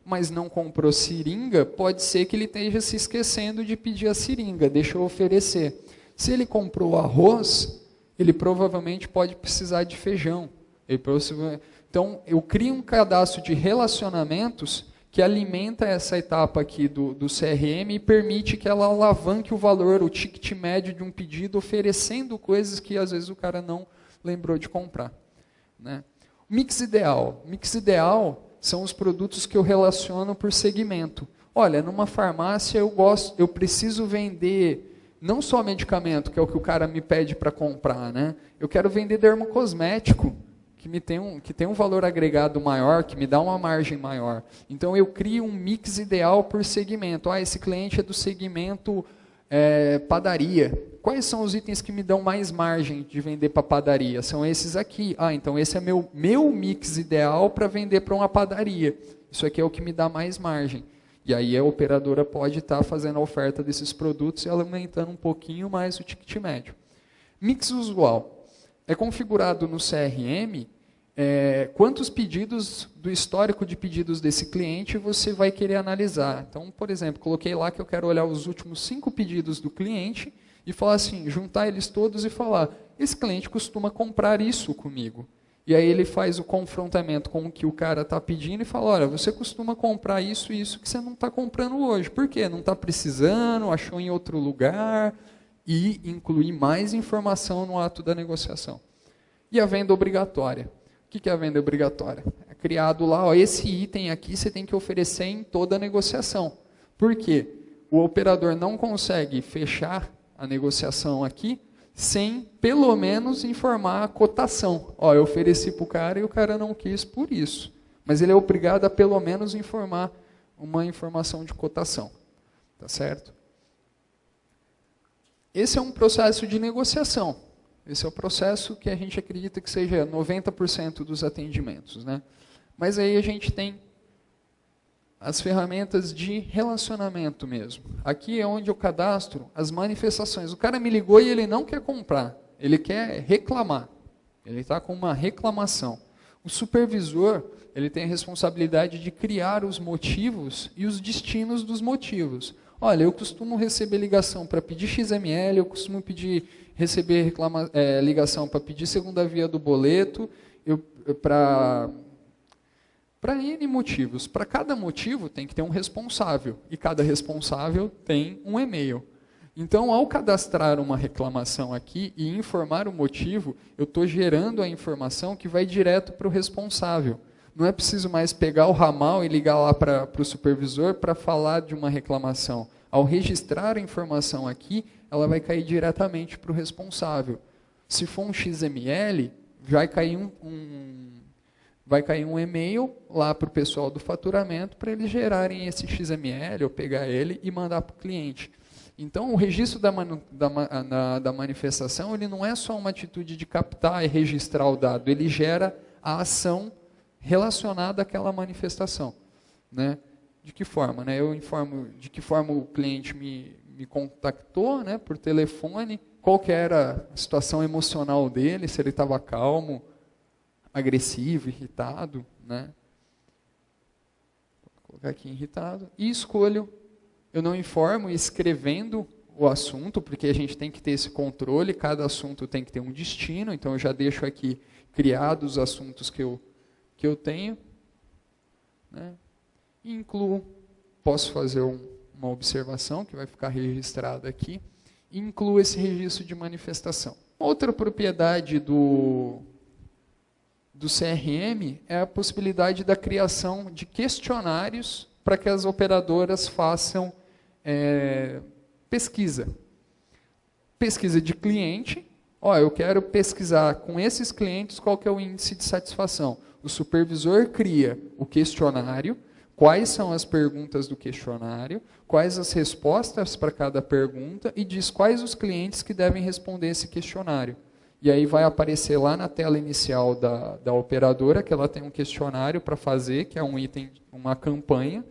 mas não comprou seringa, pode ser que ele esteja se esquecendo de pedir a seringa, deixa eu oferecer. Se ele comprou arroz, ele provavelmente pode precisar de feijão. Então, eu crio um cadastro de relacionamentos que alimenta essa etapa aqui do CRM e permite que ela alavanque o valor, o ticket médio de um pedido, oferecendo coisas que às vezes o cara não lembrou de comprar. Né? Mix ideal. Mix ideal são os produtos que eu relaciono por segmento. Olha, numa farmácia eu preciso vender não só medicamento, que é o que o cara me pede para comprar, né? Eu quero vender dermocosmético, que tem um valor agregado maior, que me dá uma margem maior. Então, eu crio um mix ideal por segmento. Esse cliente é do segmento Padaria. Quais são os itens que me dão mais margem de vender para padaria? São esses aqui. Então esse é meu mix ideal para vender para uma padaria. Isso aqui é o que me dá mais margem. E aí a operadora pode estar fazendo a oferta desses produtos e aumentando um pouquinho mais o ticket médio. Mix usual. É configurado no CRM quantos pedidos do histórico de pedidos desse cliente você vai querer analisar. Então, por exemplo, coloquei lá que eu quero olhar os últimos 5 pedidos do cliente e falar assim, juntar eles todos e falar, esse cliente costuma comprar isso comigo. E aí ele faz o confrontamento com o que o cara está pedindo e fala, olha, você costuma comprar isso e isso que você não está comprando hoje. Por quê? Não está precisando, achou em outro lugar, e incluir mais informação no ato da negociação. E a venda obrigatória. O que é a venda obrigatória? É criado lá, esse item aqui você tem que oferecer em toda a negociação. Por quê? O operador não consegue fechar a negociação aqui sem, pelo menos, informar a cotação. Eu ofereci para o cara e o cara não quis por isso. Mas ele é obrigado a, pelo menos, informar uma informação de cotação. Tá certo? Esse é um processo de negociação. Esse é o processo que a gente acredita que seja 90% dos atendimentos, né? Mas aí a gente tem as ferramentas de relacionamento mesmo. Aqui é onde eu cadastro as manifestações. O cara me ligou e ele não quer comprar, ele quer reclamar. Ele está com uma reclamação. O supervisor, ele tem a responsabilidade de criar os motivos e os destinos dos motivos. Olha, eu costumo receber ligação para pedir XML, eu costumo receber ligação para pedir segunda via do boleto, para N motivos. Para cada motivo tem que ter um responsável, e cada responsável tem um e-mail. Então, ao cadastrar uma reclamação aqui e informar o motivo, eu estou gerando a informação que vai direto para o responsável. Não é preciso mais pegar o ramal e ligar lá para o supervisor para falar de uma reclamação. Ao registrar a informação aqui, ela vai cair diretamente para o responsável. Se for um XML, vai cair um e-mail lá para o pessoal do faturamento para eles gerarem esse XML, ou pegar ele e mandar para o cliente. Então, o registro da manifestação ele não é só uma atitude de captar e registrar o dado, ele gera a ação relacionada àquela manifestação. Né? De que forma? Né? Eu informo de que forma o cliente me contactou, né, por telefone, qual que era a situação emocional dele, se ele estava calmo, agressivo, irritado. Né? Vou colocar aqui irritado. E escolho, eu não informo escrevendo o assunto, porque a gente tem que ter esse controle, cada assunto tem que ter um destino, então eu já deixo aqui criados os assuntos que eu tenho. Né? E incluo, posso fazer uma observação que vai ficar registrada aqui, e incluo esse registro de manifestação. Outra propriedade do CRM é a possibilidade da criação de questionários para que as operadoras façam pesquisa. Pesquisa de cliente. Eu quero pesquisar com esses clientes qual que é o índice de satisfação. O supervisor cria o questionário, quais são as perguntas do questionário, quais as respostas para cada pergunta e diz quais os clientes que devem responder esse questionário. E aí vai aparecer lá na tela inicial da operadora que ela tem um questionário para fazer, que é um item, uma campanha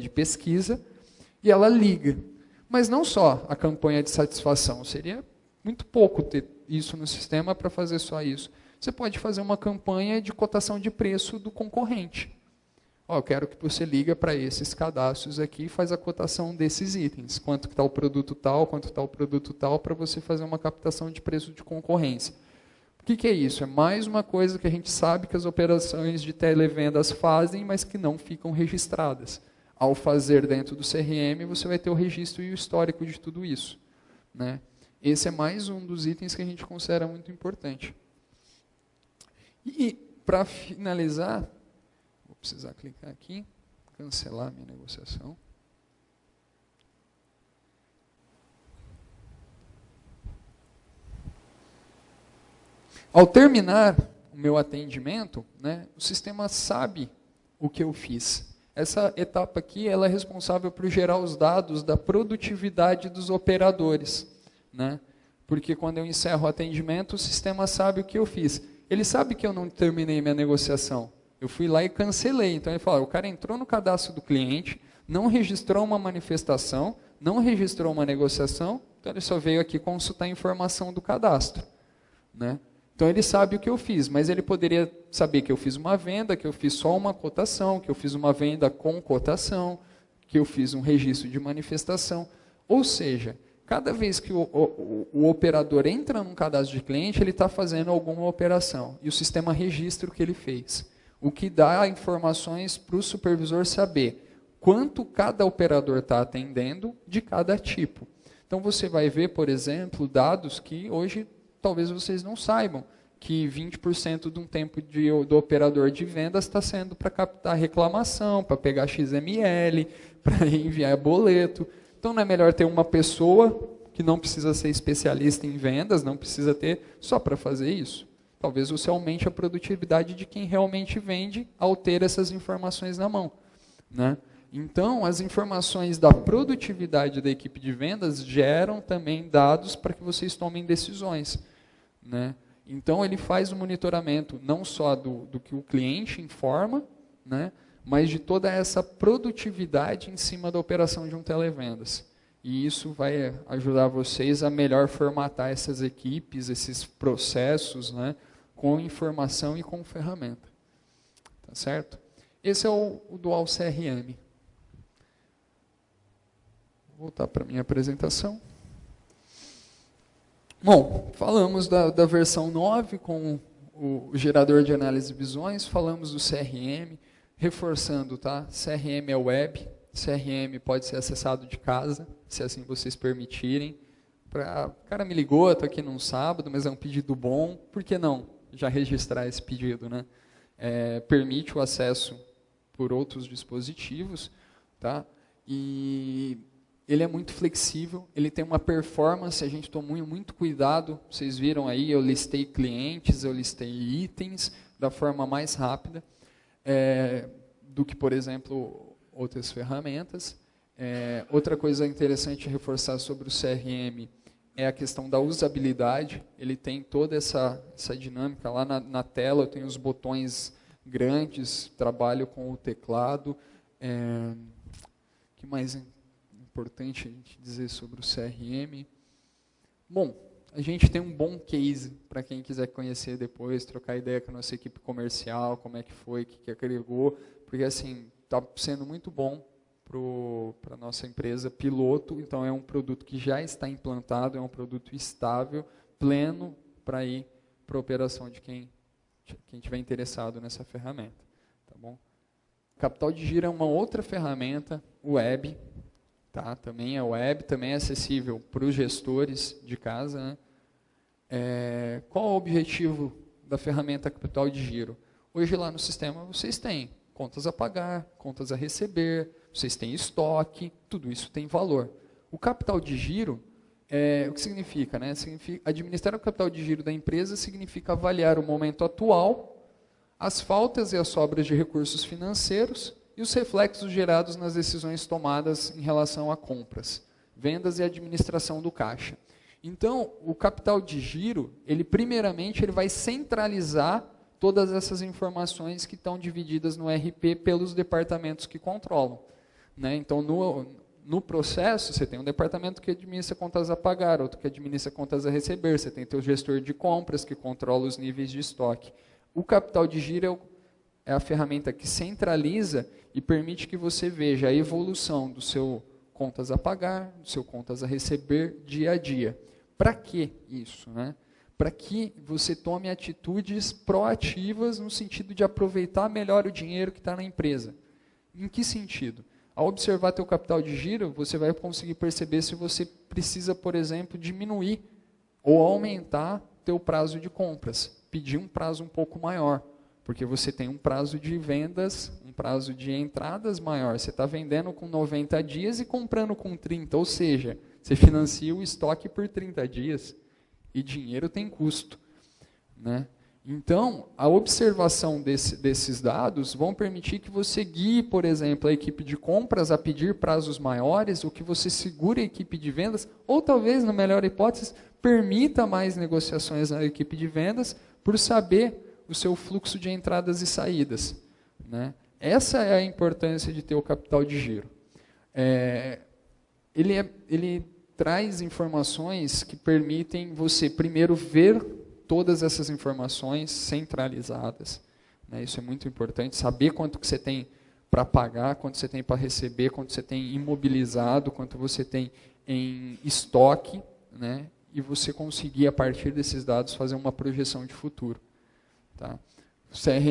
de pesquisa, e ela liga. Mas não só a campanha de satisfação, seria muito pouco ter isso no sistema para fazer só isso. Você pode fazer uma campanha de cotação de preço do concorrente. Eu quero que você liga para esses cadastros aqui e faz a cotação desses itens. Quanto está o produto tal, quanto está o produto tal, para você fazer uma captação de preço de concorrência. O que é isso? É mais uma coisa que a gente sabe que as operações de televendas fazem, mas que não ficam registradas. Ao fazer dentro do CRM, você vai ter o registro e o histórico de tudo isso. Né? Esse é mais um dos itens que a gente considera muito importante. E, para finalizar, vou precisar clicar aqui, cancelar minha negociação. Ao terminar o meu atendimento, né, o sistema sabe o que eu fiz. Essa etapa aqui ela é responsável por gerar os dados da produtividade dos operadores, né? Porque quando eu encerro o atendimento, o sistema sabe o que eu fiz. Ele sabe que eu não terminei minha negociação. Eu fui lá e cancelei. Então ele fala, o cara entrou no cadastro do cliente, não registrou uma manifestação, não registrou uma negociação, então ele só veio aqui consultar a informação do cadastro, né? Então ele sabe o que eu fiz, mas ele poderia saber que eu fiz uma venda, que eu fiz só uma cotação, que eu fiz uma venda com cotação, que eu fiz um registro de manifestação. Ou seja, cada vez que o operador entra num cadastro de cliente, ele está fazendo alguma operação e o sistema registra o que ele fez. O que dá informações para o supervisor saber quanto cada operador está atendendo de cada tipo. Então você vai ver, por exemplo, dados que hoje talvez vocês não saibam, que 20% de um tempo do operador de vendas está sendo para captar reclamação, para pegar XML, para enviar boleto. Então não é melhor ter uma pessoa que não precisa ser especialista em vendas, não precisa ter só para fazer isso? Talvez você aumente a produtividade de quem realmente vende ao ter essas informações na mão, né? Então, as informações da produtividade da equipe de vendas geram também dados para que vocês tomem decisões, né? Então, ele faz o monitoramento não só do que o cliente informa, né, mas de toda essa produtividade em cima da operação de um televendas. E isso vai ajudar vocês a melhor formatar essas equipes, esses processos, né, com informação e com ferramenta. Tá certo? Esse é o Dual CRM. Vou voltar para a minha apresentação. Bom, falamos da versão 9 com o gerador de análise de visões, falamos do CRM, reforçando, tá? CRM é web, CRM pode ser acessado de casa, se assim vocês permitirem. O cara me ligou, estou aqui num sábado, mas é um pedido bom, por que não já registrar esse pedido, né? Permite o acesso por outros dispositivos, tá? E ele é muito flexível, ele tem uma performance, a gente tomou muito cuidado, vocês viram aí, eu listei clientes, eu listei itens da forma mais rápida do que, por exemplo, outras ferramentas. Outra coisa interessante a reforçar sobre o CRM é a questão da usabilidade, ele tem toda essa dinâmica, lá na tela eu tenho os botões grandes, trabalho com o teclado. Que mais importante a gente dizer sobre o CRM? Bom, a gente tem um bom case para quem quiser conhecer depois, trocar ideia com a nossa equipe comercial, como é que foi, o que agregou, porque assim, está sendo muito bom para a nossa empresa piloto, então é um produto que já está implantado, é um produto estável, pleno para ir para a operação de quem estiver interessado nessa ferramenta. Tá bom? Capital de Giro é uma outra ferramenta web, tá? Também é web, também é acessível para os gestores de casa, né? Qual é o objetivo da ferramenta Capital de Giro? Hoje lá no sistema vocês têm contas a pagar, contas a receber, vocês têm estoque, tudo isso tem valor. O capital de giro, o que significa, né? Administrar o capital de giro da empresa significa avaliar o momento atual, as faltas e as sobras de recursos financeiros e os reflexos gerados nas decisões tomadas em relação a compras, vendas e administração do caixa. Então, o capital de giro, primeiramente, ele vai centralizar todas essas informações que estão divididas no RP pelos departamentos que controlam, né? Então, no processo, você tem um departamento que administra contas a pagar, outro que administra contas a receber, você tem o gestor de compras que controla os níveis de estoque. O capital de giro é a ferramenta que centraliza e permite que você veja a evolução do seu contas a pagar, do seu contas a receber dia a dia. Para que isso, né? Para que você tome atitudes proativas no sentido de aproveitar melhor o dinheiro que está na empresa. Em que sentido? Ao observar teu capital de giro, você vai conseguir perceber se você precisa, por exemplo, diminuir ou aumentar teu prazo de compras, pedir um prazo um pouco maior, porque você tem um prazo de vendas, um prazo de entradas maior. Você está vendendo com 90 dias e comprando com 30, ou seja, você financia o estoque por 30 dias. E dinheiro tem custo, né? Então, a observação desses dados vão permitir que você guie, por exemplo, a equipe de compras a pedir prazos maiores, ou que você segure a equipe de vendas, ou talvez, na melhor hipótese, permita mais negociações na equipe de vendas por saber o seu fluxo de entradas e saídas, né? Essa é a importância de ter o capital de giro. Ele traz informações que permitem você, primeiro, ver todas essas informações centralizadas, né? Isso é muito importante, saber quanto que você tem para pagar, quanto você tem para receber, quanto você tem imobilizado, quanto você tem em estoque, né? E você conseguir, a partir desses dados, fazer uma projeção de futuro. Tá?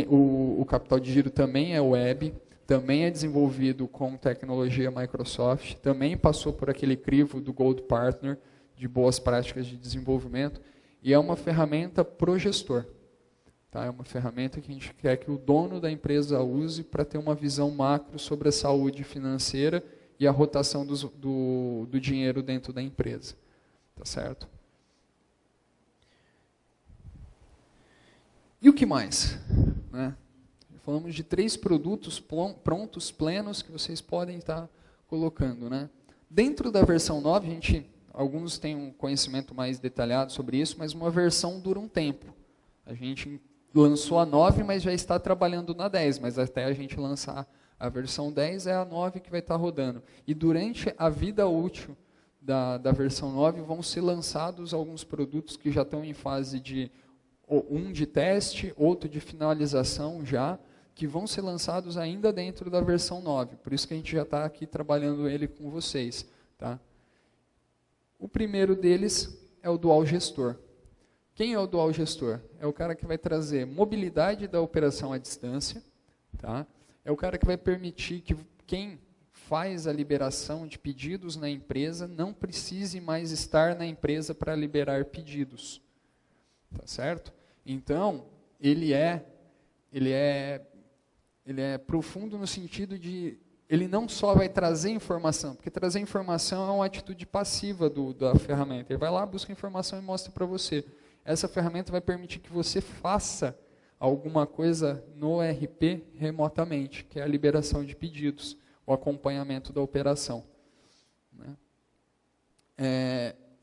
O capital de giro também é web, também é desenvolvido com tecnologia Microsoft, também passou por aquele crivo do Gold Partner, de boas práticas de desenvolvimento, e é uma ferramenta pro gestor. Tá? É uma ferramenta que a gente quer que o dono da empresa use para ter uma visão macro sobre a saúde financeira e a rotação do dinheiro dentro da empresa. Tá certo? E o que mais? Né? Falamos de 3 produtos prontos, plenos, que vocês podem estar colocando. Né? Dentro da versão 9, alguns têm um conhecimento mais detalhado sobre isso, mas uma versão dura um tempo. A gente lançou a 9, mas já está trabalhando na 10, mas até a gente lançar a versão 10 é a 9 que vai estar rodando. E durante a vida útil da versão 9 vão ser lançados alguns produtos que já estão em fase de um de teste, outro de finalização já, que vão ser lançados ainda dentro da versão 9. Por isso que a gente já está aqui trabalhando ele com vocês. Tá? O primeiro deles é o Dual Gestor. Quem é o Dual Gestor? É o cara que vai trazer mobilidade da operação à distância. Tá? É o cara que vai permitir que quem faz a liberação de pedidos na empresa não precise mais estar na empresa para liberar pedidos. Tá certo? Então, ele é profundo no sentido de ele não só vai trazer informação, porque trazer informação é uma atitude passiva da ferramenta. Ele vai lá, busca informação e mostra para você. Essa ferramenta vai permitir que você faça alguma coisa no RP remotamente, que é a liberação de pedidos, o acompanhamento da operação. Né?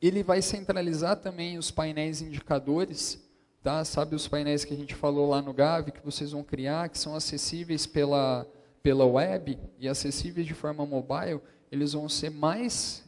Ele vai centralizar também os painéis indicadores, tá? Sabe os painéis que a gente falou lá no Gavi, que vocês vão criar, que são acessíveis pela web e acessíveis de forma mobile, eles vão ser mais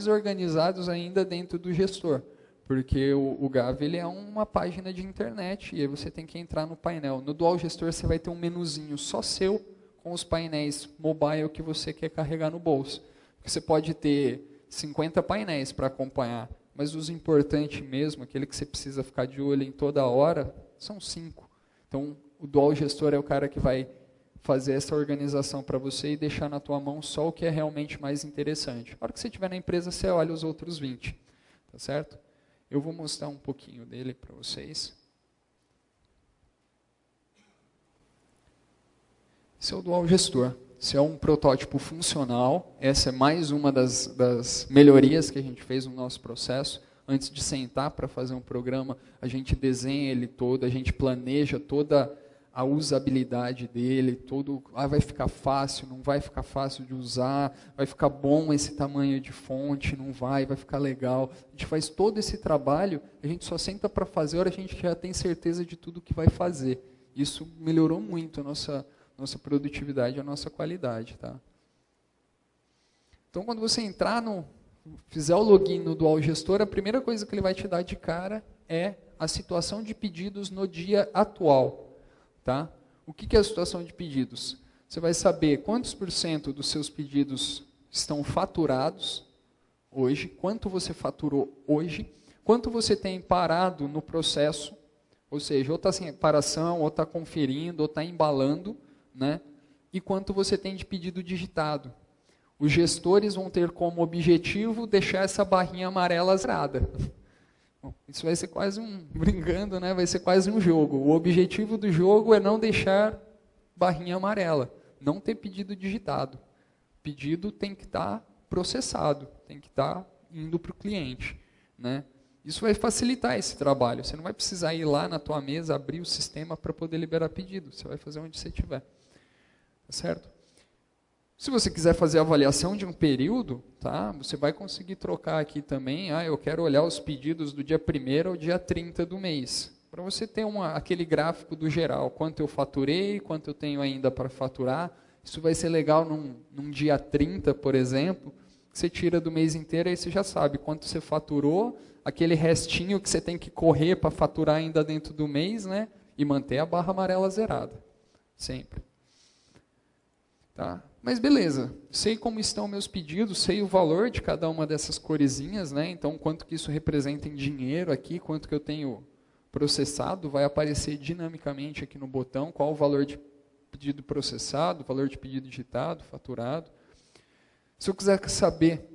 organizados ainda dentro do gestor, porque o Gavi ele é uma página de internet e aí você tem que entrar no painel. No Dual Gestor você vai ter um menuzinho só seu, com os painéis mobile que você quer carregar no bolso. Porque você pode ter 50 painéis para acompanhar, mas os importantes mesmo, aquele que você precisa ficar de olho em toda hora, são 5. Então, o Dual Gestor é o cara que vai fazer essa organização para você e deixar na tua mão só o que é realmente mais interessante. Na hora que você estiver na empresa, você olha os outros 20. Tá certo? Eu vou mostrar um pouquinho dele para vocês. Esse é o Dual Gestor. Esse é um protótipo funcional. Essa é mais uma das melhorias que a gente fez no nosso processo. Antes de sentar para fazer um programa, a gente desenha ele todo, a gente planeja toda a usabilidade dele, vai ficar fácil, não vai ficar fácil de usar, vai ficar bom esse tamanho de fonte, não vai ficar legal. A gente faz todo esse trabalho, a gente só senta para fazer, a gente já tem certeza de tudo que vai fazer. Isso melhorou muito a nossa produtividade, a nossa qualidade. Tá? Então, quando você fizer o login no Dual Gestor, a primeira coisa que ele vai te dar de cara é a situação de pedidos no dia atual. Tá? O que é a situação de pedidos? Você vai saber quantos % dos seus pedidos estão faturados hoje, quanto você faturou hoje, quanto você tem parado no processo, ou seja, ou está sem reparação, ou está conferindo, ou está embalando, né? E quanto você tem de pedido digitado. Os gestores vão ter como objetivo deixar essa barrinha amarela zerada. Bom, isso vai ser quase brincando, né? Vai ser quase um jogo. O objetivo do jogo é não deixar barrinha amarela, não ter pedido digitado. Pedido tem que estar processado, tem que estar indo para o cliente, né? Isso vai facilitar esse trabalho. Você não vai precisar ir lá na tua mesa, abrir o sistema para poder liberar pedido. Você vai fazer onde você estiver. Tá certo? Se você quiser fazer a avaliação de um período, tá? Você vai conseguir trocar aqui também. Eu quero olhar os pedidos do dia 1º ao dia 30 do mês. Para você ter aquele gráfico do geral. Quanto eu faturei, quanto eu tenho ainda para faturar. Isso vai ser legal num dia 30, por exemplo. Você tira do mês inteiro, aí você já sabe quanto você faturou, aquele restinho que você tem que correr para faturar ainda dentro do mês, né? E manter a barra amarela zerada. Sempre. Tá? Mas beleza, sei como estão meus pedidos, sei o valor de cada uma dessas coresinhas, né? Então quanto que isso representa em dinheiro aqui, quanto que eu tenho processado, vai aparecer dinamicamente aqui no botão, qual o valor de pedido processado, valor de pedido digitado, faturado. Se eu quiser saber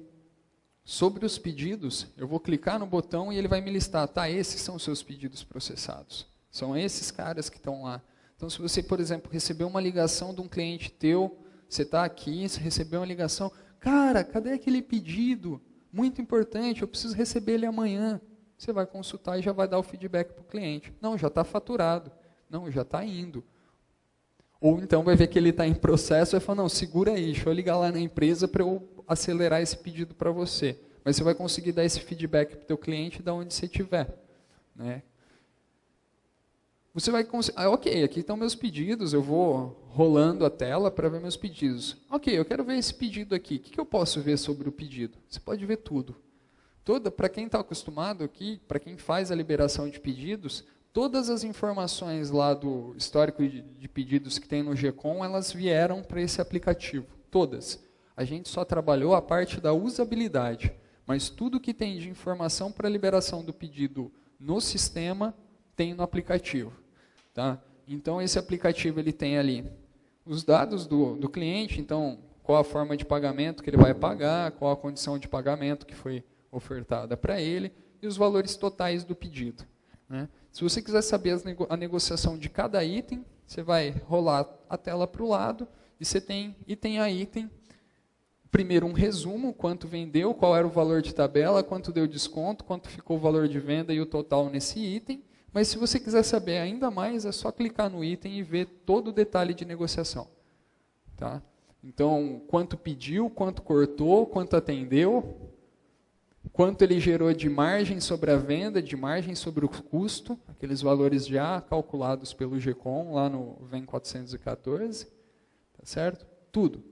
sobre os pedidos, eu vou clicar no botão e ele vai me listar, tá, esses são os seus pedidos processados, são esses caras que estão lá. Então se você, por exemplo, recebeu uma ligação de um cliente teu, você está aqui, você recebeu uma ligação, cara, cadê aquele pedido? Muito importante, eu preciso receber ele amanhã. Você vai consultar e já vai dar o feedback para o cliente. Não, já está faturado. Não, já está indo. Ou então vai ver que ele está em processo e vai falar, não, segura aí, deixa eu ligar lá na empresa para eu acelerar esse pedido para você. Mas você vai conseguir dar esse feedback para o teu cliente de onde você estiver. Né? Você vai conseguir, ok, aqui estão meus pedidos, eu vou rolando a tela para ver meus pedidos. Ok, eu quero ver esse pedido aqui. O que eu posso ver sobre o pedido? Você pode ver tudo. Para quem está acostumado aqui, para quem faz a liberação de pedidos, todas as informações lá do histórico de pedidos que tem no GCOM, elas vieram para esse aplicativo. Todas. A gente só trabalhou a parte da usabilidade. Mas tudo que tem de informação para a liberação do pedido no sistema, tem no aplicativo. Tá? Então, esse aplicativo ele tem ali os dados do cliente, então, qual a forma de pagamento que ele vai pagar, qual a condição de pagamento que foi ofertada para ele, e os valores totais do pedido. Né? Se você quiser saber a negociação de cada item, você vai rolar a tela para o lado, e você tem item a item, primeiro um resumo, quanto vendeu, qual era o valor de tabela, quanto deu desconto, quanto ficou o valor de venda e o total nesse item. Mas se você quiser saber ainda mais, é só clicar no item e ver todo o detalhe de negociação. Tá? Então, quanto pediu, quanto cortou, quanto atendeu, quanto ele gerou de margem sobre a venda, de margem sobre o custo, aqueles valores já calculados pelo GCOM, lá no VEM 414. Tá certo? Tudo.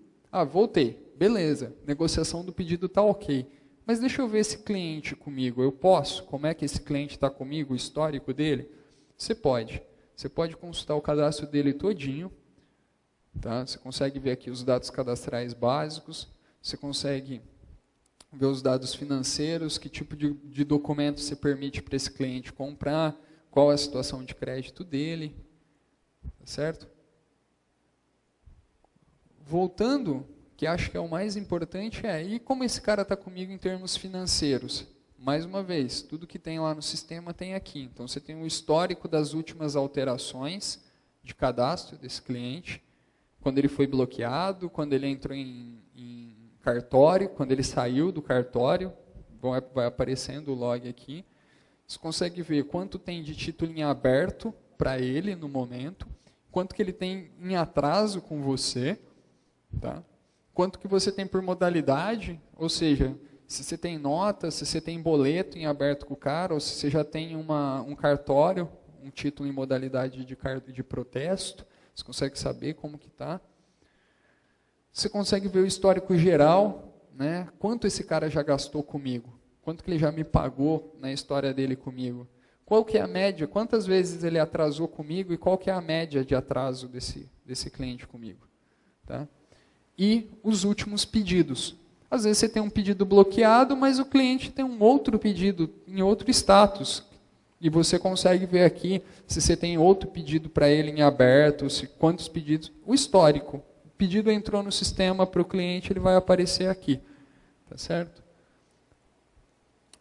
Voltei. Beleza, negociação do pedido está ok. Mas deixa eu ver esse cliente comigo, eu posso? Como é que esse cliente está comigo, o histórico dele? Você pode. Você pode consultar o cadastro dele todinho. Tá? Você consegue ver aqui os dados cadastrais básicos. Você consegue ver os dados financeiros, que tipo de documento você permite para esse cliente comprar, qual é a situação de crédito dele. Tá certo? Voltando, que acho que é o mais importante e como esse cara está comigo em termos financeiros? Mais uma vez, tudo que tem lá no sistema tem aqui. Então, você tem um histórico das últimas alterações de cadastro desse cliente, quando ele foi bloqueado, quando ele entrou em cartório, quando ele saiu do cartório, vai aparecendo o log aqui. Você consegue ver quanto tem de título em aberto para ele no momento, quanto que ele tem em atraso com você, tá? Quanto que você tem por modalidade, ou seja, se você tem nota, se você tem boleto em aberto com o cara, ou se você já tem um cartório, um título em modalidade de protesto, você consegue saber como que está. Você consegue ver o histórico geral, né? Quanto esse cara já gastou comigo, quanto que ele já me pagou na história dele comigo. Qual que é a média, quantas vezes ele atrasou comigo e qual que é a média de atraso desse cliente comigo. Tá? E os últimos pedidos. Às vezes você tem um pedido bloqueado, mas o cliente tem um outro pedido em outro status. E você consegue ver aqui se você tem outro pedido para ele em aberto, quantos pedidos. O histórico. O pedido entrou no sistema para o cliente, ele vai aparecer aqui. Tá certo?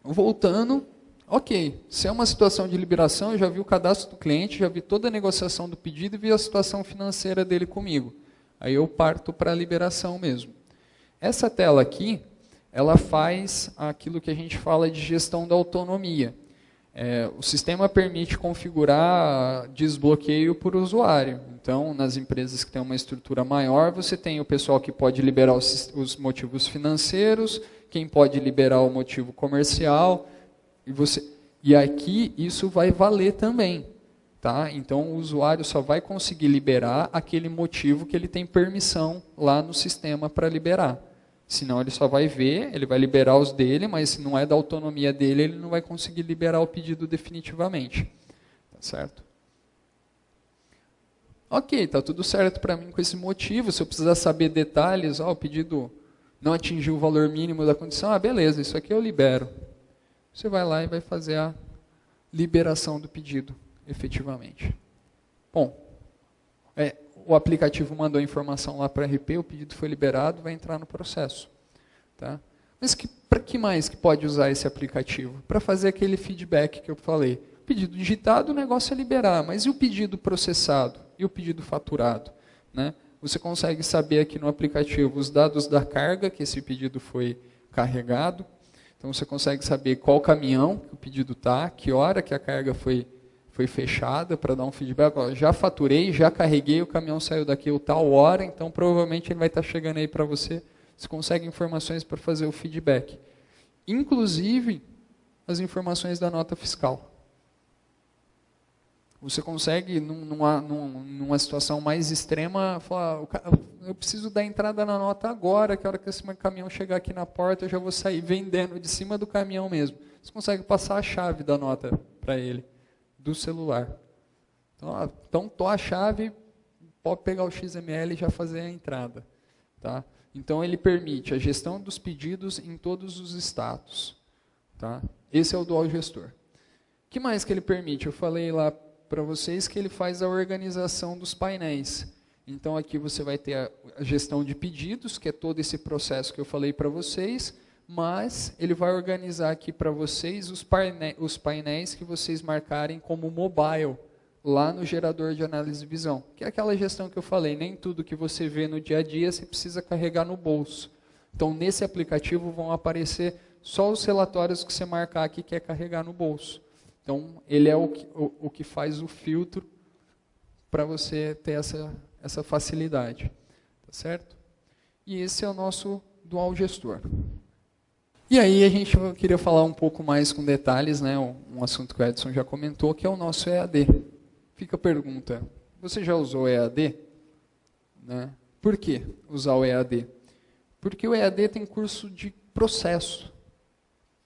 Voltando, ok. Se é uma situação de liberação, eu já vi o cadastro do cliente, já vi toda a negociação do pedido e vi a situação financeira dele comigo. Aí eu parto para a liberação mesmo. Essa tela aqui, ela faz aquilo que a gente fala de gestão da autonomia. O sistema permite configurar desbloqueio por usuário. Então, nas empresas que têm uma estrutura maior, você tem o pessoal que pode liberar os motivos financeiros, quem pode liberar o motivo comercial, e aqui isso vai valer também. Tá? Então, o usuário só vai conseguir liberar aquele motivo que ele tem permissão lá no sistema para liberar. Senão ele só vai ver, ele vai liberar os dele, mas se não é da autonomia dele, ele não vai conseguir liberar o pedido definitivamente. Tá certo? Ok, está tudo certo para mim com esse motivo. Se eu precisar saber detalhes, o pedido não atingiu o valor mínimo da condição, beleza, isso aqui eu libero. Você vai lá e vai fazer a liberação do pedido, efetivamente. Bom, o aplicativo mandou a informação lá para a RP, o pedido foi liberado, vai entrar no processo. Tá? Mas para que mais que pode usar esse aplicativo? Para fazer aquele feedback que eu falei. O pedido digitado, o negócio é liberar, mas e o pedido processado? E o pedido faturado? Né? Você consegue saber aqui no aplicativo os dados da carga que esse pedido foi carregado. Então você consegue saber qual caminhão que o pedido está, que hora que a carga foi fechada, para dar um feedback. Já faturei, já carreguei, o caminhão saiu daqui tal hora, então provavelmente ele vai estar chegando aí para você. Você consegue informações para fazer o feedback. Inclusive, as informações da nota fiscal. Você consegue, numa situação mais extrema, falar, eu preciso dar entrada na nota agora, que a hora que esse caminhão chegar aqui na porta, eu já vou sair vendendo de cima do caminhão mesmo. Você consegue passar a chave da nota para ele, do celular. Então a chave, pode pegar o XML e já fazer a entrada. Tá? Então, ele permite a gestão dos pedidos em todos os status. Tá? Esse é o Dual Gestor. O que mais que ele permite? Eu falei lá para vocês que ele faz a organização dos painéis. Então, aqui você vai ter a gestão de pedidos, que é todo esse processo que eu falei para vocês, mas ele vai organizar aqui para vocês os painéis que vocês marcarem como mobile, lá no gerador de análise de visão, que é aquela gestão que eu falei, nem tudo que você vê no dia a dia você precisa carregar no bolso. Então, nesse aplicativo vão aparecer só os relatórios que você marcar aqui que é carregar no bolso. Então, ele é o que faz o filtro para você ter essa facilidade. Tá certo? E esse é o nosso Dual Gestor. E aí eu queria falar um pouco mais com detalhes, né, um assunto que o Edson já comentou, que é o nosso EAD. Fica a pergunta, você já usou EAD? Né? Por que usar o EAD? Porque o EAD tem curso de processo.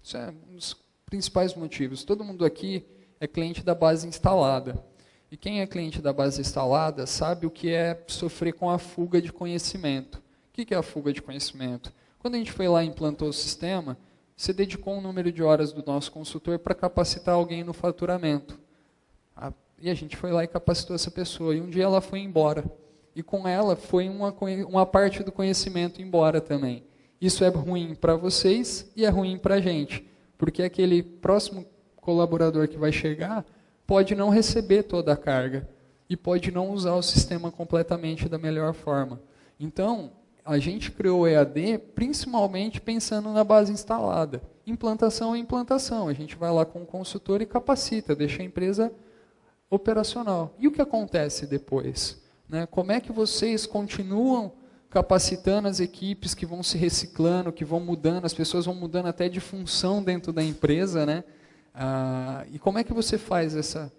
Isso é um dos principais motivos. Todo mundo aqui é cliente da base instalada. E quem é cliente da base instalada sabe o que é sofrer com a fuga de conhecimento. O que é a fuga de conhecimento? Quando a gente foi lá e implantou o sistema, você dedicou um número de horas do nosso consultor para capacitar alguém no faturamento. E a gente foi lá e capacitou essa pessoa. E um dia ela foi embora. E com ela foi uma parte do conhecimento embora também. Isso é ruim para vocês e é ruim para a gente. Porque aquele próximo colaborador que vai chegar pode não receber toda a carga. E pode não usar o sistema completamente da melhor forma. Então, a gente criou o EAD principalmente pensando na base instalada. Implantação é implantação. A gente vai lá com o consultor e capacita, deixa a empresa operacional. E o que acontece depois? Né? Como é que vocês continuam capacitando as equipes que vão se reciclando, que vão mudando, as pessoas vão mudando até de função dentro da empresa, né? E como é que você faz essa...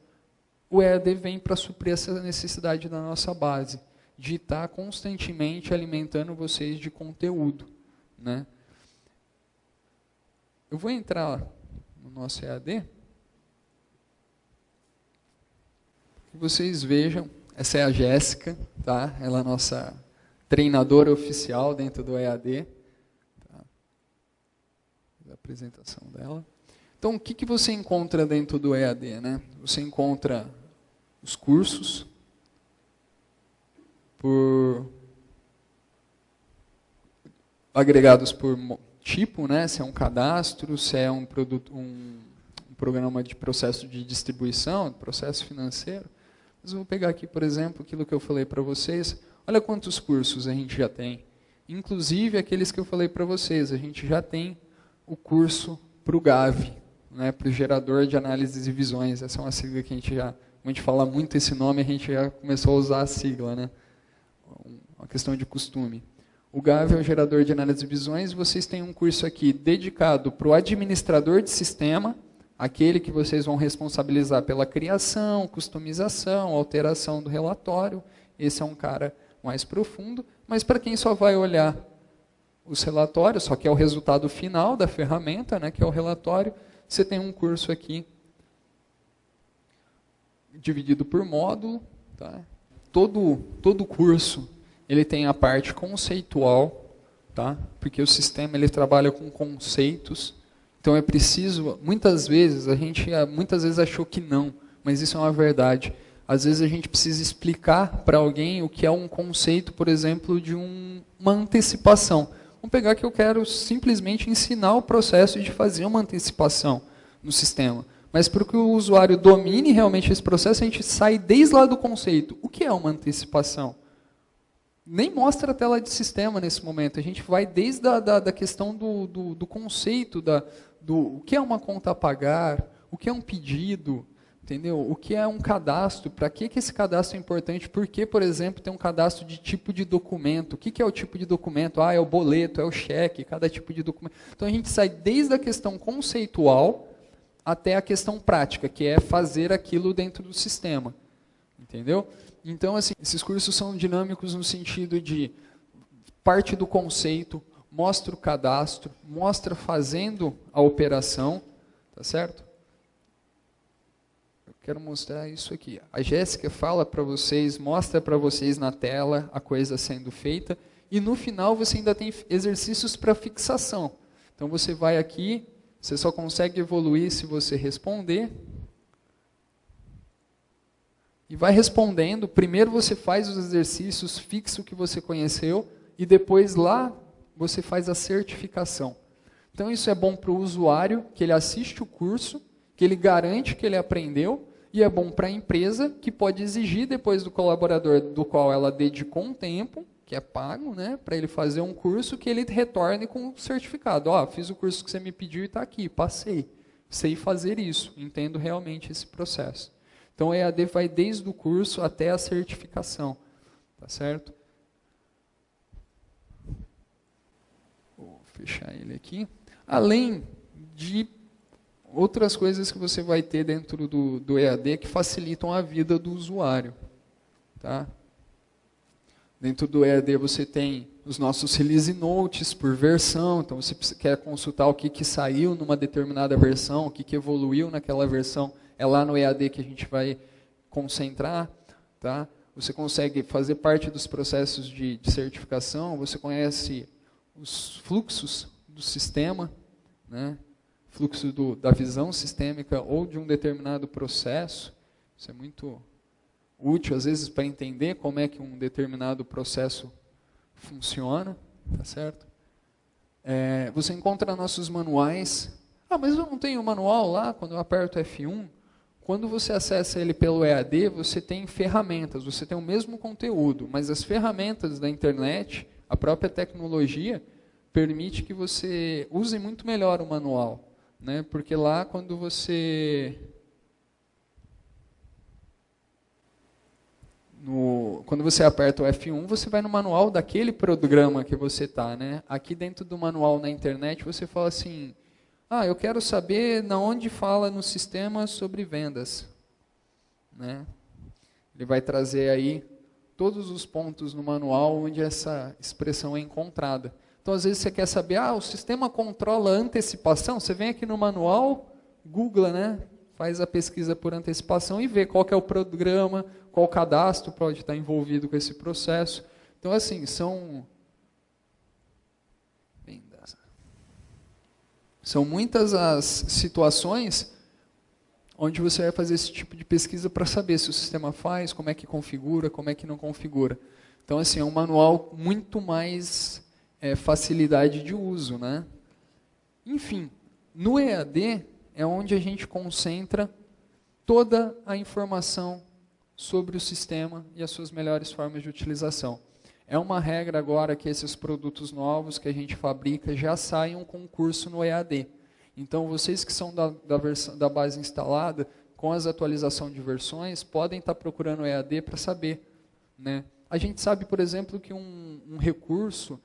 O EAD vem para suprir essa necessidade da nossa base, de estar constantemente alimentando vocês de conteúdo. Né? Eu vou entrar no nosso EAD, que vocês vejam, essa é a Jéssica, tá? Ela é a nossa treinadora oficial dentro do EAD. Tá? A apresentação dela. Então, o que você encontra dentro do EAD? Né? Você encontra os cursos, agregados por tipo, né? Se é um cadastro, se é um produto, um programa de processo de distribuição, processo financeiro. Mas eu vou pegar aqui, por exemplo, aquilo que eu falei para vocês. Olha quantos cursos a gente já tem. Inclusive aqueles que eu falei para vocês. A gente já tem o curso para o GAV, né, para o gerador de análises e visões. Essa é uma sigla que como a gente fala muito esse nome, a gente já começou a usar a sigla, né? Uma questão de costume. O GAV é o gerador de análises e visões. Vocês têm um curso aqui dedicado para o administrador de sistema, aquele que vocês vão responsabilizar pela criação, customização, alteração do relatório. Esse é um cara mais profundo. Mas para quem só vai olhar os relatórios, só que é o resultado final da ferramenta, né, que é o relatório, você tem um curso aqui dividido por módulo. Tá? Todo curso ele tem a parte conceitual, tá? Porque o sistema ele trabalha com conceitos. Então é preciso, muitas vezes, a gente muitas vezes achou que não, mas isso é uma verdade. Às vezes a gente precisa explicar para alguém o que é um conceito, por exemplo, de uma antecipação. Vamos pegar que eu quero simplesmente ensinar o processo de fazer uma antecipação no sistema. Mas para que o usuário domine realmente esse processo, a gente sai desde lá do conceito. O que é uma antecipação? Nem mostra a tela de sistema nesse momento. A gente vai desde a questão do conceito, o que é uma conta a pagar, o que é um pedido, entendeu? O que é um cadastro, para que esse cadastro é importante, por que, por exemplo, tem um cadastro de tipo de documento, o que é o tipo de documento? É o boleto, é o cheque, cada tipo de documento. Então a gente sai desde a questão conceitual até a questão prática, que é fazer aquilo dentro do sistema. Entendeu? Então, assim, esses cursos são dinâmicos no sentido de parte do conceito, mostra o cadastro, mostra fazendo a operação, tá certo? Eu quero mostrar isso aqui. A Jéssica fala para vocês, mostra para vocês na tela a coisa sendo feita, e no final você ainda tem exercícios para fixação. Então você vai aqui, você só consegue evoluir se você responder. E vai respondendo, primeiro você faz os exercícios, fixa o que você conheceu, e depois lá você faz a certificação. Então isso é bom para o usuário, que ele assiste o curso, que ele garante que ele aprendeu, e é bom para a empresa, que pode exigir depois do colaborador do qual ela dedicou um tempo, que é pago, né, para ele fazer um curso, que ele retorne com o certificado. Fiz o curso que você me pediu e está aqui, passei. Sei fazer isso, entendo realmente esse processo. Então, o EAD vai desde o curso até a certificação, tá certo? Vou fechar ele aqui. Além de outras coisas que você vai ter dentro do EAD que facilitam a vida do usuário, tá? Dentro do EAD você tem os nossos release notes por versão, então você quer consultar o que saiu numa determinada versão, o que evoluiu naquela versão. É lá no EAD que a gente vai concentrar. Tá? Você consegue fazer parte dos processos de certificação, você conhece os fluxos do sistema, né? Fluxo da visão sistêmica ou de um determinado processo. Isso é muito útil, às vezes, para entender como é que um determinado processo funciona. Tá certo? Você encontra nossos manuais. Mas eu não tenho manual lá, quando eu aperto F1. Quando você acessa ele pelo EAD, você tem ferramentas, você tem o mesmo conteúdo, mas as ferramentas da internet, a própria tecnologia, permite que você use muito melhor o manual. Né? Porque lá, quando você aperta o F1, você vai no manual daquele programa que você está. Né? Aqui dentro do manual na internet, você fala assim... eu quero saber na onde fala no sistema sobre vendas. Né? Ele vai trazer aí todos os pontos no manual onde essa expressão é encontrada. Então, às vezes, você quer saber, o sistema controla a antecipação? Você vem aqui no manual, googla, né? Faz a pesquisa por antecipação e vê qual que é o programa, qual cadastro pode estar envolvido com esse processo. Então, assim, são muitas as situações onde você vai fazer esse tipo de pesquisa para saber se o sistema faz, como é que configura, como é que não configura. Então, assim, é um manual muito mais facilidade de uso, né? Enfim, no EAD é onde a gente concentra toda a informação sobre o sistema e as suas melhores formas de utilização. É uma regra agora que esses produtos novos que a gente fabrica já saiam com curso no EAD. Então, vocês que são da base instalada, com as atualizações de versões, podem estar procurando o EAD para saber, né? A gente sabe, por exemplo, que um recurso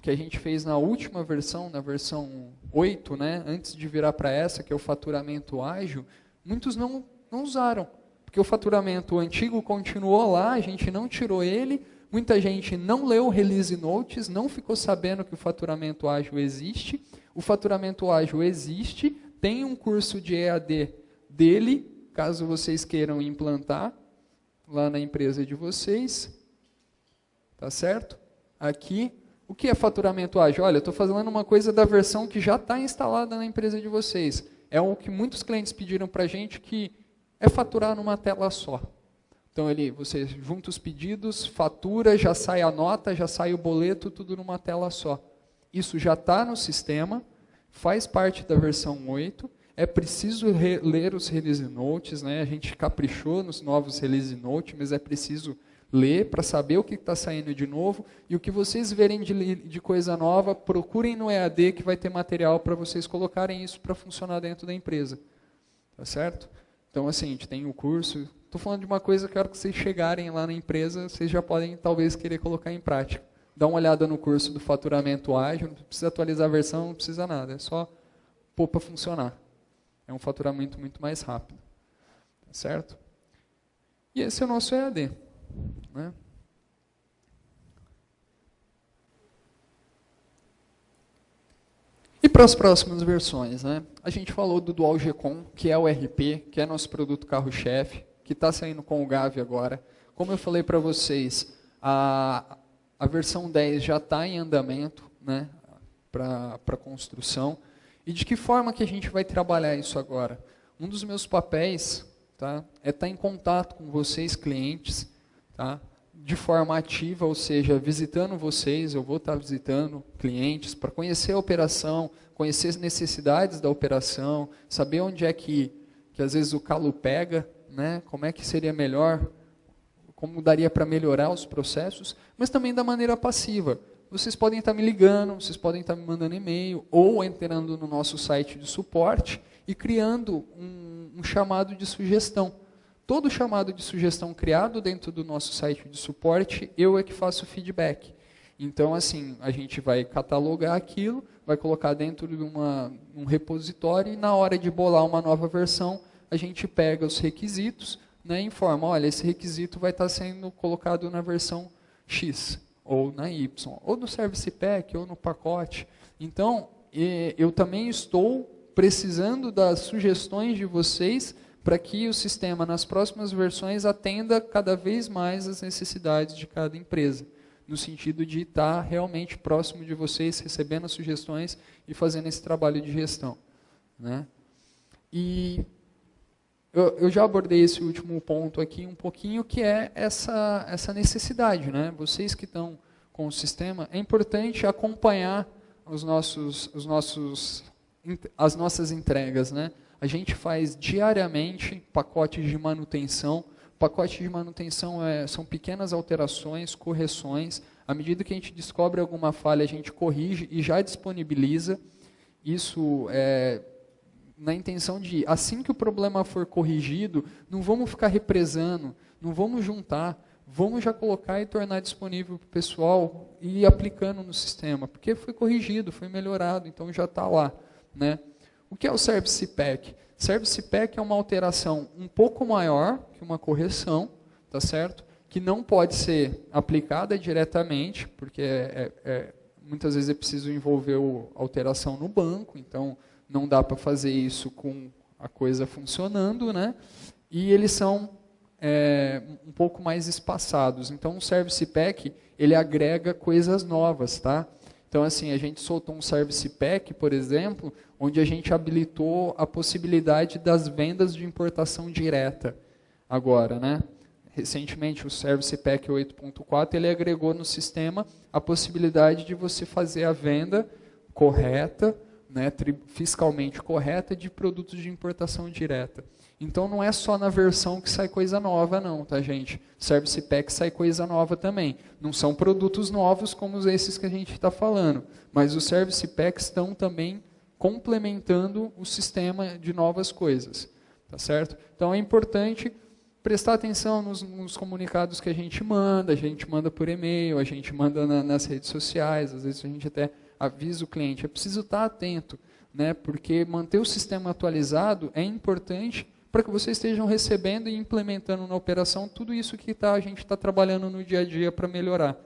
que a gente fez na última versão, na versão 8, né, antes de virar para essa, que é o faturamento ágil, muitos não usaram, porque o faturamento antigo continuou lá, a gente não tirou ele, muita gente não leu o Release Notes, não ficou sabendo que o faturamento ágil existe. O faturamento ágil existe, tem um curso de EAD dele, caso vocês queiram implantar lá na empresa de vocês. Tá certo? Aqui, o que é faturamento ágil? Olha, eu estou fazendo uma coisa da versão que já está instalada na empresa de vocês. É o que muitos clientes pediram para a gente, que é faturar numa tela só. Então, você junta os pedidos, fatura, já sai a nota, já sai o boleto, tudo numa tela só. Isso já está no sistema, faz parte da versão 8, é preciso ler os Release Notes, né? A gente caprichou nos novos Release Notes, mas é preciso ler para saber o que está saindo de novo, e o que vocês verem de coisa nova, procurem no EAD, que vai ter material para vocês colocarem isso para funcionar dentro da empresa. Tá certo? Então, assim, a gente tem o curso. Estou falando de uma coisa que, a hora que vocês chegarem lá na empresa, vocês já podem, talvez, querer colocar em prática. Dá uma olhada no curso do faturamento ágil, não precisa atualizar a versão, não precisa nada, é só pôr para funcionar. É um faturamento muito mais rápido. Tá certo? E esse é o nosso EAD. Né? E para as próximas versões, né? A gente falou do Dual GCOM, que é o RP, que é nosso produto carro-chefe, que está saindo com o Gavi agora. Como eu falei para vocês, a versão 10 já está em andamento, né, para construção. E de que forma que a gente vai trabalhar isso agora? Um dos meus papéis, tá, é estar em contato com vocês, clientes, tá, de forma ativa, ou seja, visitando vocês, eu vou estar visitando clientes para conhecer a operação, conhecer as necessidades da operação, saber onde é que às vezes o calo pega, né, como é que seria melhor, como daria para melhorar os processos, mas também da maneira passiva. Vocês podem estar me ligando, vocês podem estar me mandando e-mail, ou entrando no nosso site de suporte e criando um chamado de sugestão. Todo chamado de sugestão criado dentro do nosso site de suporte, eu é que faço feedback. Então, assim, a gente vai catalogar aquilo, vai colocar dentro de um repositório, e na hora de bolar uma nova versão, a gente pega os requisitos, né, e informa, olha, esse requisito vai estar sendo colocado na versão X, ou na Y, ou no Service Pack, ou no pacote. Então, eu também estou precisando das sugestões de vocês para que o sistema, nas próximas versões, atenda cada vez mais as necessidades de cada empresa, no sentido de estar realmente próximo de vocês, recebendo as sugestões e fazendo esse trabalho de gestão. Né? E eu já abordei esse último ponto aqui um pouquinho, que é essa necessidade. Né? Vocês que estão com o sistema, é importante acompanhar as nossas entregas. Né? A gente faz diariamente pacotes de manutenção. Pacote de manutenção são pequenas alterações, correções. À medida que a gente descobre alguma falha, a gente corrige e já disponibiliza. Isso na intenção de, assim que o problema for corrigido, não vamos ficar represando, não vamos juntar, vamos já colocar e tornar disponível para o pessoal e ir aplicando no sistema, porque foi corrigido, foi melhorado, então já está lá. Né? O que é o Service Pack? Service Pack é uma alteração um pouco maior que uma correção, tá certo? Que não pode ser aplicada diretamente, porque muitas vezes é preciso envolver a alteração no banco, então não dá para fazer isso com a coisa funcionando, né? E eles são um pouco mais espaçados. Então, o Service Pack, ele agrega coisas novas, tá? Então, assim, a gente soltou um Service Pack, por exemplo, onde a gente habilitou a possibilidade das vendas de importação direta agora, né? Recentemente, o Service Pack 8.4, ele agregou no sistema a possibilidade de você fazer a venda correta, né, fiscalmente correta, de produtos de importação direta. Então, não é só na versão que sai coisa nova, não, tá, gente? Service Pack sai coisa nova também. Não são produtos novos como esses que a gente está falando, mas os Service Packs estão também complementando o sistema de novas coisas. Tá certo? Então é importante prestar atenção nos comunicados que a gente manda por e-mail, a gente manda nas redes sociais, às vezes a gente até avisa o cliente. É preciso estar atento, né? Porque manter o sistema atualizado é importante para que vocês estejam recebendo e implementando na operação tudo isso que a gente está trabalhando no dia a dia para melhorar.